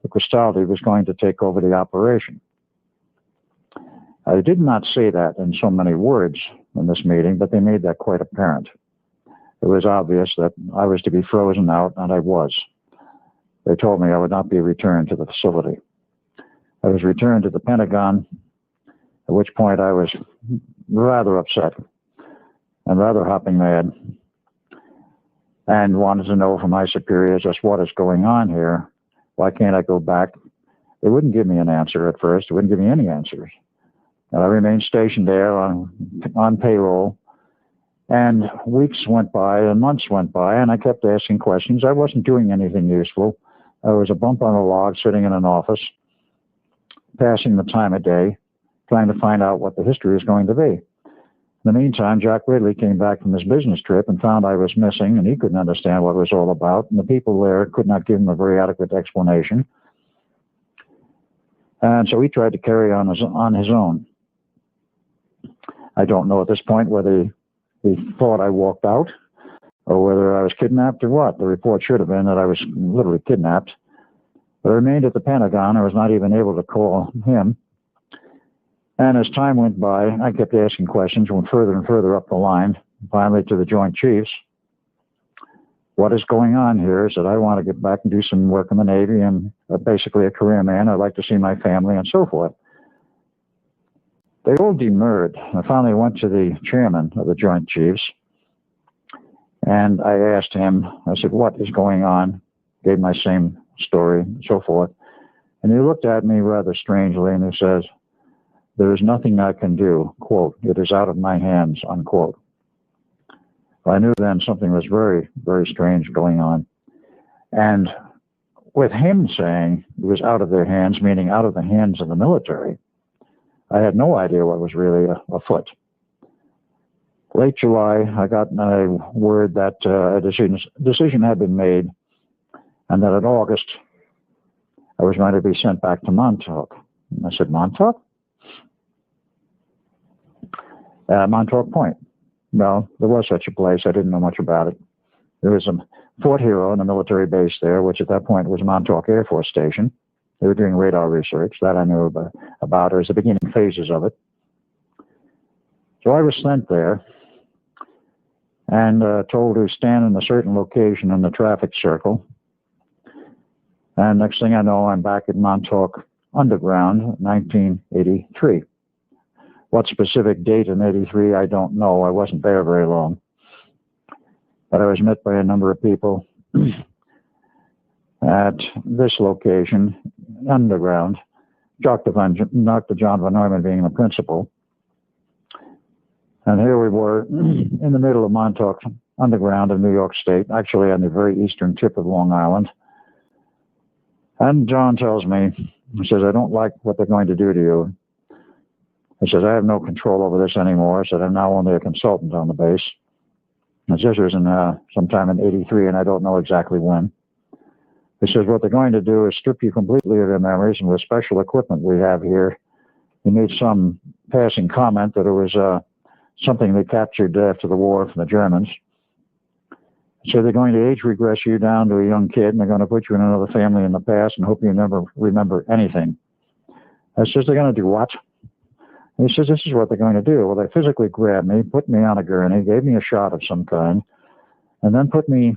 that Cristaldi was going to take over the operation. I did not say that in so many words in this meeting, but they made that quite apparent. It was obvious that I was to be frozen out, and I was. They told me I would not be returned to the facility. I was returned to the Pentagon, at which point I was rather upset and rather hopping mad, and wanted to know from my superiors just what is going on here. Why can't I go back? They wouldn't give me an answer at first. They wouldn't give me any answers. And I remained stationed there on payroll. And weeks went by and months went by, and I kept asking questions. I wasn't doing anything useful. I was a bump on a log sitting in an office, passing the time of day, trying to find out what the history was going to be. In the meantime, Jack Ridley came back from his business trip and found I was missing, and he couldn't understand what it was all about, and the people there could not give him a very adequate explanation. And so he tried to carry on his own. I don't know at this point whether he thought I walked out or whether I was kidnapped or what. The report should have been that I was literally kidnapped. But I remained at the Pentagon. I was not even able to call him. And as time went by, I kept asking questions, went further and further up the line, finally to the Joint Chiefs. What is going on here? I said, I want to get back and do some work in the Navy. I'm basically a career man. I'd like to see my family and so forth. They all demurred. I finally went to the chairman of the Joint Chiefs, and I asked him, I said, what is going on? Gave my same story and so forth. And he looked at me rather strangely, and he says, there is nothing I can do, quote, it is out of my hands, unquote. Well, I knew then something was very, very strange going on. And with him saying it was out of their hands, meaning out of the hands of the military, I had no idea what was really afoot. Late July, I got a word that a decision had been made, and that in August, I was going to be sent back to Montauk. And I said, Montauk? Montauk Point. Well, there was such a place. I didn't know much about it. There was a Fort Hero, in a military base there, which at that point was Montauk Air Force Station. They were doing radar research. That I knew about. It was the beginning phases of it. So I was sent there and told to stand in a certain location in the traffic circle. And next thing I know, I'm back at Montauk underground, 1983. What specific date in 83, I don't know. I wasn't there very long. But I was met by a number of people at this location, underground, Dr. John Von Neumann being the principal. And here we were in the middle of Montauk Underground in New York State, actually on the very eastern tip of Long Island. And John tells me, he says, I don't like what they're going to do to you. He says, I have no control over this anymore. He said, I'm now only a consultant on the base. And this was in sometime in 83, and I don't know exactly when. He says, what they're going to do is strip you completely of your memories, and with special equipment we have here, he made some passing comment that it was something they captured after the war from the Germans. So they're going to age regress you down to a young kid, and they're going to put you in another family in the past and hope you never remember anything. I says, they're going to do what? And he says, this is what they're going to do. Well, they physically grabbed me, put me on a gurney, gave me a shot of some kind, and then put me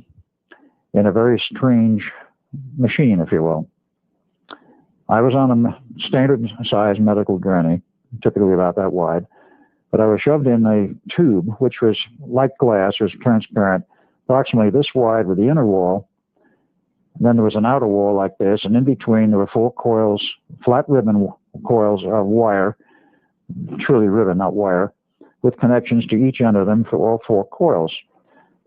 in a very strange machine, if you will. I was on a standard-sized medical gurney, typically about that wide, but I was shoved in a tube, which was like glass, it was transparent, approximately this wide with the inner wall. And then there was an outer wall like this, and in between there were 4 coils, flat ribbon coils of wire, truly ribbon, not wire, with connections to each end of them for all 4 coils.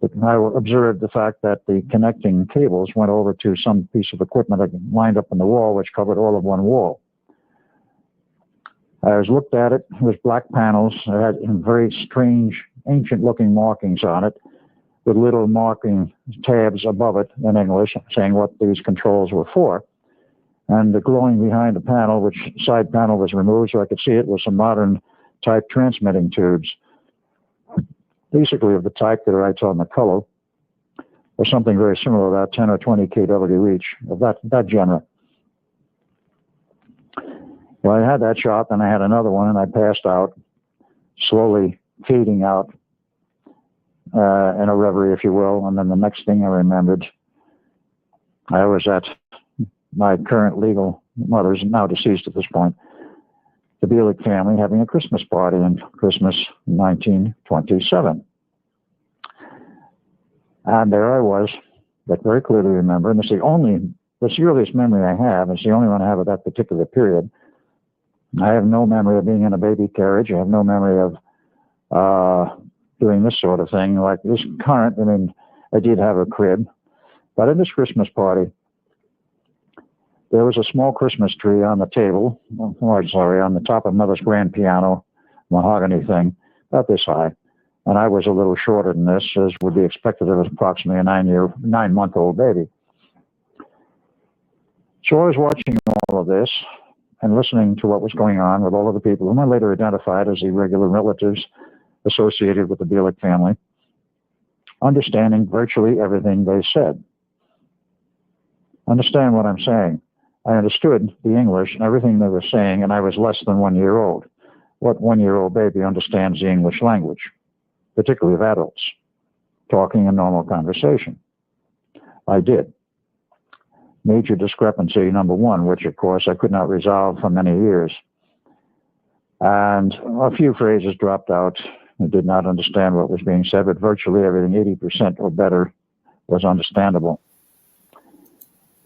But I observed the fact that the connecting cables went over to some piece of equipment that lined up in the wall, which covered all of one wall. I was looked at it. It was black panels. It had very strange, ancient-looking markings on it, with little marking tabs above it in English, saying what these controls were for. And the glowing behind the panel, which side panel was removed so I could see it, was some modern type transmitting tubes, basically of the type that writes on the color, or something very similar, about 10 or 20 kW each, of that genre. Well, I had that shot, then I had another one, and I passed out, slowly fading out in a reverie, if you will. And then the next thing I remembered, I was at my current legal mother's, now deceased at this point, the Bielek family, having a Christmas party in Christmas 1927. And there I was, that very clearly remember, and it's the earliest memory I have, it's the only one I have of that particular period. I have no memory of being in a baby carriage. I have no memory of doing this sort of thing. Like this current, I mean, I did have a crib, but at this Christmas party, there was a small Christmas tree on the table, on the top of Mother's grand piano, mahogany thing, about this high. And I was a little shorter than this, as would be expected of approximately a 9-month-old baby. So I was watching all of this and listening to what was going on with all of the people whom I later identified as the regular relatives associated with the Bielek family, understanding virtually everything they said. Understand what I'm saying. I understood the English and everything they were saying, and I was less than 1 year old. What 1-year-old baby understands the English language, particularly of adults, talking in normal conversation? I did. Major discrepancy number 1, which of course I could not resolve for many years. And a few phrases dropped out. I did not understand what was being said, but virtually everything, 80% or better, was understandable.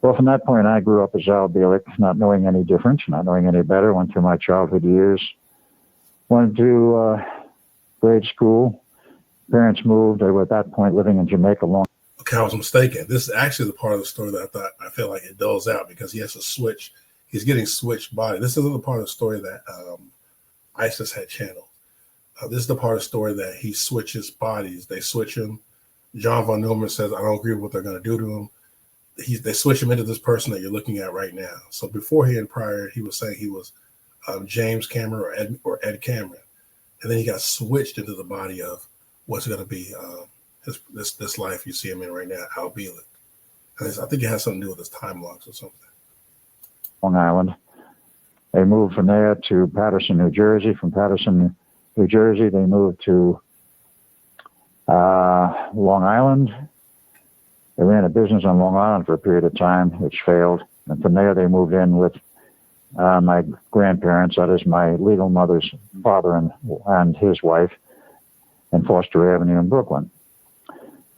Well, from that point, I grew up as Al Bielek, not knowing any different, not knowing any better, went through my childhood years, went to grade school. Parents moved. They were at that point living in Jamaica long. Okay, I was mistaken. This is actually the part of the story that I feel like it dulls out because he has to switch. He's getting switched body. This is the part of the story that ISIS had channeled. This is the part of the story that he switches bodies. They switch him. John Von Neumann says, I don't agree with what they're going to do to him. They switch him into this person that you're looking at right now. So beforehand and prior, he was saying he was James Cameron or Ed Cameron. And then he got switched into the body of what's going to be this life you see him in right now, Al Bielek. And I think it has something to do with his time logs or something. Long Island. They moved from there to Paterson, New Jersey. From Paterson, New Jersey, they moved to Long Island. They ran a business on Long Island for a period of time, which failed. And from there, they moved in with My grandparents, that is my legal mother's father and his wife, in Foster Avenue in Brooklyn.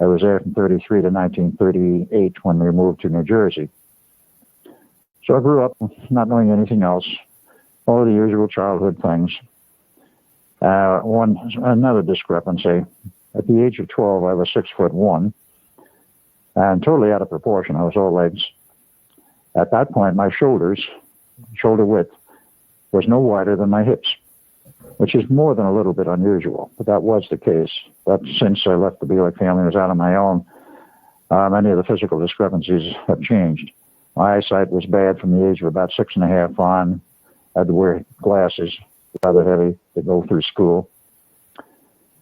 I was there from 33 to 1938 when we moved to New Jersey. So I grew up not knowing anything else, all the usual childhood things. Another discrepancy. At the age of 12, I was 6'1" and totally out of proportion. I was all legs. At that point, my shoulder width, was no wider than my hips, which is more than a little bit unusual, but that was the case. But since I left the Bielek family and was out on my own, many of the physical discrepancies have changed. My eyesight was bad from the age of about 6.5 on. I had to wear glasses, rather heavy, to go through school.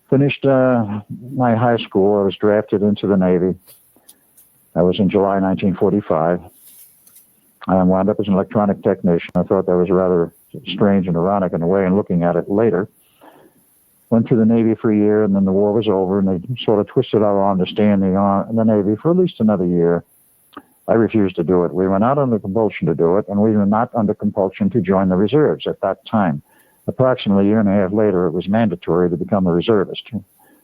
Finished my high school. I was drafted into the Navy. That was in July 1945. I wound up as an electronic technician. I thought that was rather strange and ironic in a way, and looking at it later. Went through the Navy for a year, and then the war was over, and they sort of twisted our arm to stay in the Navy for at least another year. I refused to do it. We were not under compulsion to do it, and we were not under compulsion to join the reserves at that time. Approximately a year and a half later, it was mandatory to become a reservist,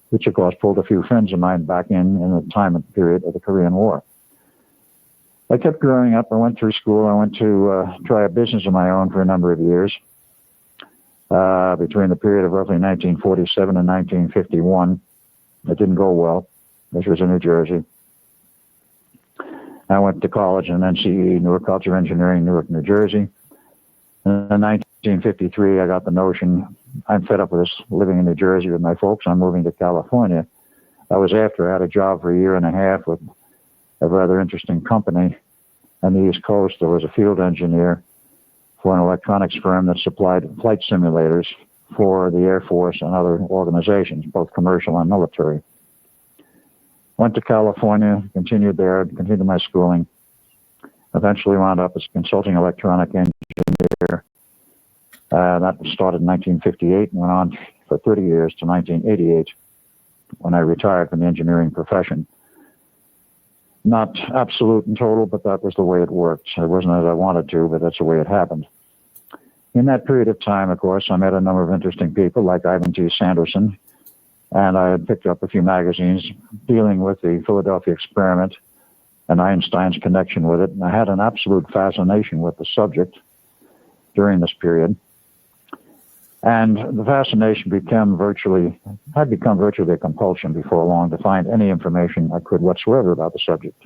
which, of course, pulled a few friends of mine back in the time period of the Korean War. I kept growing up. I went through school. I went to try a business of my own for a number of years. Between the period of roughly 1947 and 1951, it didn't go well. This was in New Jersey. I went to college in NCE, Newark College of Engineering, Newark, New Jersey. In 1953, I got the notion, I'm fed up with this, living in New Jersey with my folks. I'm moving to California. That was after I had a job for a year and a half with a rather interesting company on the East Coast. I was a field engineer for an electronics firm that supplied flight simulators for the Air Force and other organizations, both commercial and military. Went to California, continued there, continued my schooling. Eventually wound up as a consulting electronic engineer. That started in 1958 and went on for 30 years to 1988 when I retired from the engineering profession. Not absolute and total, but that was the way it worked. It wasn't as I wanted to, but that's the way it happened. In that period of time, of course, I met a number of interesting people like Ivan T. Sanderson, and I had picked up a few magazines dealing with the Philadelphia experiment and Einstein's connection with it. And I had an absolute fascination with the subject during this period. And the fascination had become virtually a compulsion before long to find any information I could whatsoever about the subject.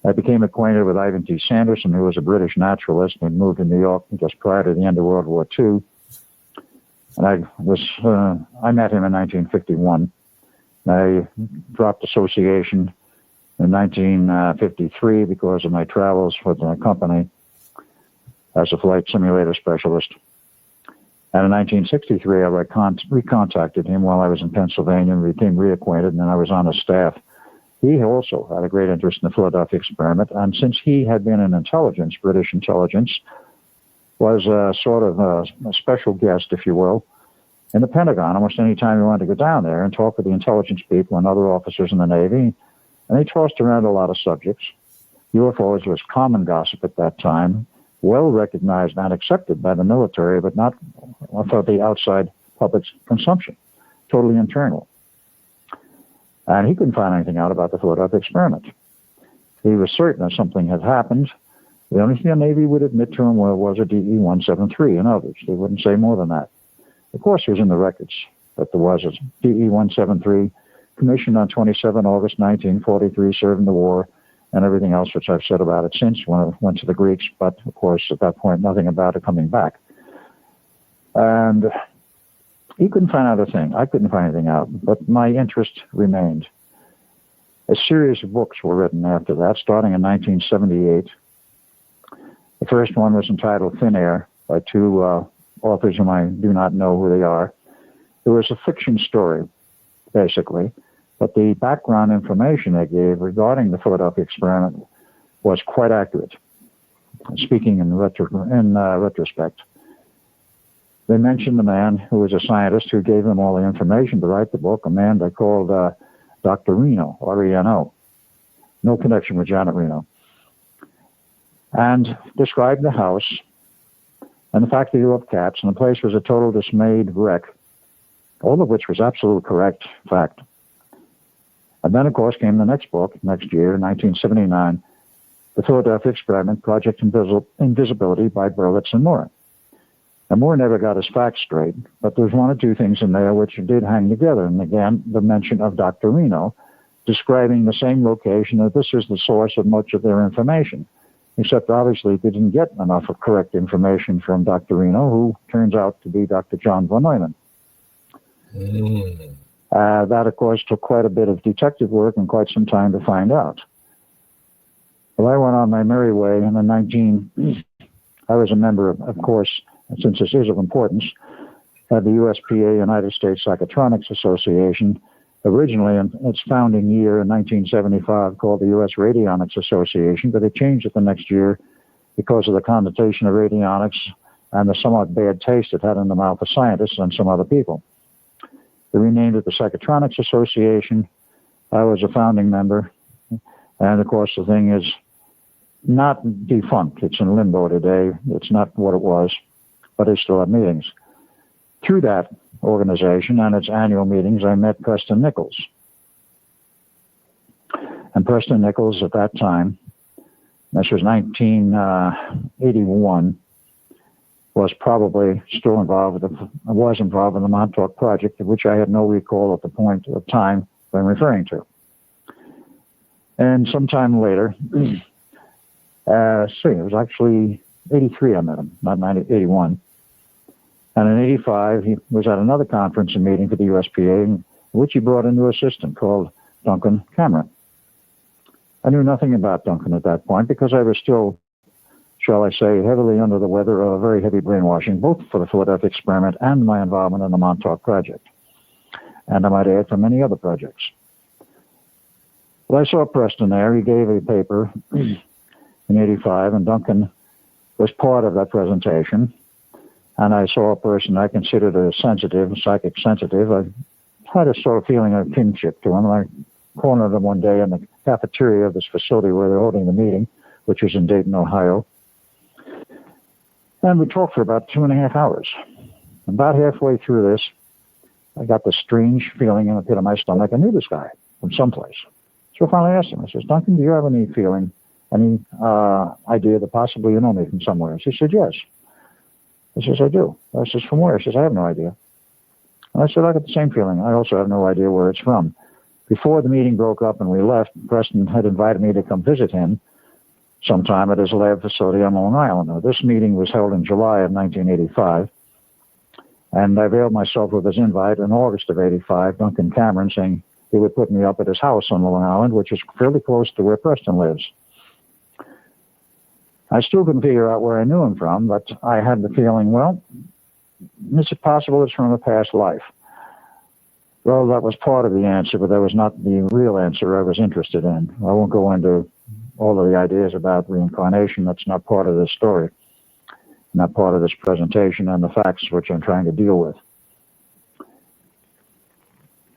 I became acquainted with Ivan T. Sanderson, who was a British naturalist and moved to New York just prior to the end of World War II. And I met him in 1951. I dropped association in 1953 because of my travels with the company as a flight simulator specialist. And in 1963, I recontacted him while I was in Pennsylvania and became reacquainted, and then I was on his staff. He also had a great interest in the Philadelphia experiment, and since he had been in intelligence, British intelligence, was sort of a special guest, if you will, in the Pentagon. Almost any time you wanted to go down there and talk with the intelligence people and other officers in the Navy, and they tossed around a lot of subjects. UFOs was common gossip at that time, well recognized and accepted by the military, but not for the outside public's consumption, totally internal. And he couldn't find anything out about the Philadelphia experiment. He was certain that something had happened. The only thing the Navy would admit to him was a DE-173 and others. They wouldn't say more than that. Of course, it was in the records that there was a DE-173 commissioned on 27 August 1943, served in the war, and everything else which I've said about it since when it went to the Greeks, but of course at that point nothing about it coming back. And he couldn't find out a thing. I couldn't find anything out, but my interest remained. A series of books were written after that, starting in 1978. The first one was entitled Thin Air by two authors whom I do not know who they are. It was a fiction story, basically. But the background information they gave regarding the Philadelphia experiment was quite accurate, speaking in retrospect. They mentioned the man who was a scientist who gave them all the information to write the book, a man they called Dr. Reno, R-E-N-O. No connection with Janet Reno. And described the house and the factory of cats, and the place was a total dismayed wreck, all of which was absolute correct fact. And then, of course, came the next book, next year, 1979, The Philadelphia Experiment, Project Invisibility by Berlitz and Moore. And Moore never got his facts straight, but there's one or two things in there which did hang together. And again, the mention of Dr. Reno, describing the same location, that this is the source of much of their information. Except obviously they didn't get enough of correct information from Dr. Reno, who turns out to be Dr. John von Neumann. That, of course, took quite a bit of detective work and quite some time to find out. Well, I went on my merry way in the I was a member, of course, since this is of importance, of the USPA, United States Psychotronics Association, originally in its founding year in 1975 called the U.S. Radionics Association, but it changed it the next year because of the connotation of radionics and the somewhat bad taste it had in the mouth of scientists and some other people. They renamed it the Psychotronics Association. I was a founding member, and of course the thing is not defunct. It's in limbo today. It's not what it was, but they still have meetings. Through that organization and its annual meetings, I met Preston Nichols. And Preston Nichols at that time, this was 1981, was probably still involved in the Montauk Project, of which I had no recall at the point of time I'm referring to. And sometime later, it was actually 83 I met him, not 81. And in 85, he was at another conference and meeting for the USPA, in which he brought a new assistant called Duncan Cameron. I knew nothing about Duncan at that point because I was still, shall I say, heavily under the weather of a very heavy brainwashing, both for the Philadelphia Experiment and my involvement in the Montauk Project. And I might add, for many other projects. Well, I saw Preston there. He gave a paper in 85, and Duncan was part of that presentation. And I saw a person I considered a psychic sensitive. I had a sort of feeling of kinship to him. I cornered him one day in the cafeteria of this facility where they're holding the meeting, which was in Dayton, Ohio. And we talked for about 2.5 hours. About halfway through this, I got this strange feeling in the pit of my stomach. I knew this guy from someplace. So I finally asked him, I says, Duncan, do you have any feeling, any idea that possibly you know me from somewhere? He said, yes. I says, I do. I says, from where? He says, I have no idea. And I said, I got the same feeling. I also have no idea where it's from. Before the meeting broke up and we left, Preston had invited me to come visit him sometime at his lab facility on Long Island. Now, this meeting was held in July of 1985, and I availed myself of his invite in August of 85, Duncan Cameron saying he would put me up at his house on Long Island, which is fairly close to where Preston lives. I still couldn't figure out where I knew him from, but I had the feeling, well, is it possible it's from a past life? Well, that was part of the answer, but that was not the real answer I was interested in. I won't go into all of the ideas about reincarnation. That's not part of this story, not part of this presentation and the facts which I'm trying to deal with.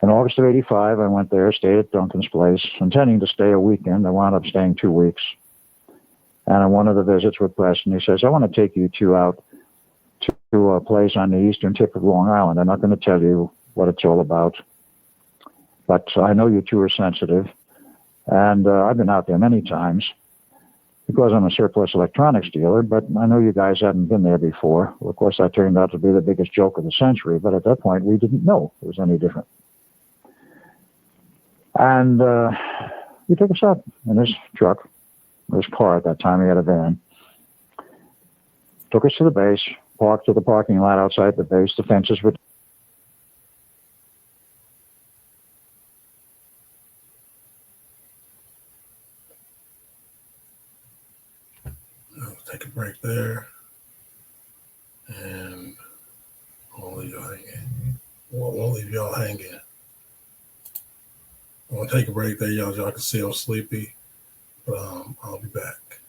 In August of 85, I went there, stayed at Duncan's place, intending to stay a weekend. I wound up staying 2 weeks. And on one of the visits with Preston, he says, I want to take you two out to a place on the eastern tip of Long Island. I'm not going to tell you what it's all about, but I know you two are sensitive. And I've been out there many times because I'm a surplus electronics dealer, but I know you guys haven't been there before. Well, of course, that turned out to be the biggest joke of the century, but at that point, we didn't know it was any different. And he took us out in his truck. His car at that time, he had a van. Took us to the base, parked to the parking lot outside the base. The fences were... I'll take a break there. And I'll leave y'all hanging. Won't leave y'all hanging. I'm going to take a break there, y'all. Y'all can see I'm sleepy. But I'll be back.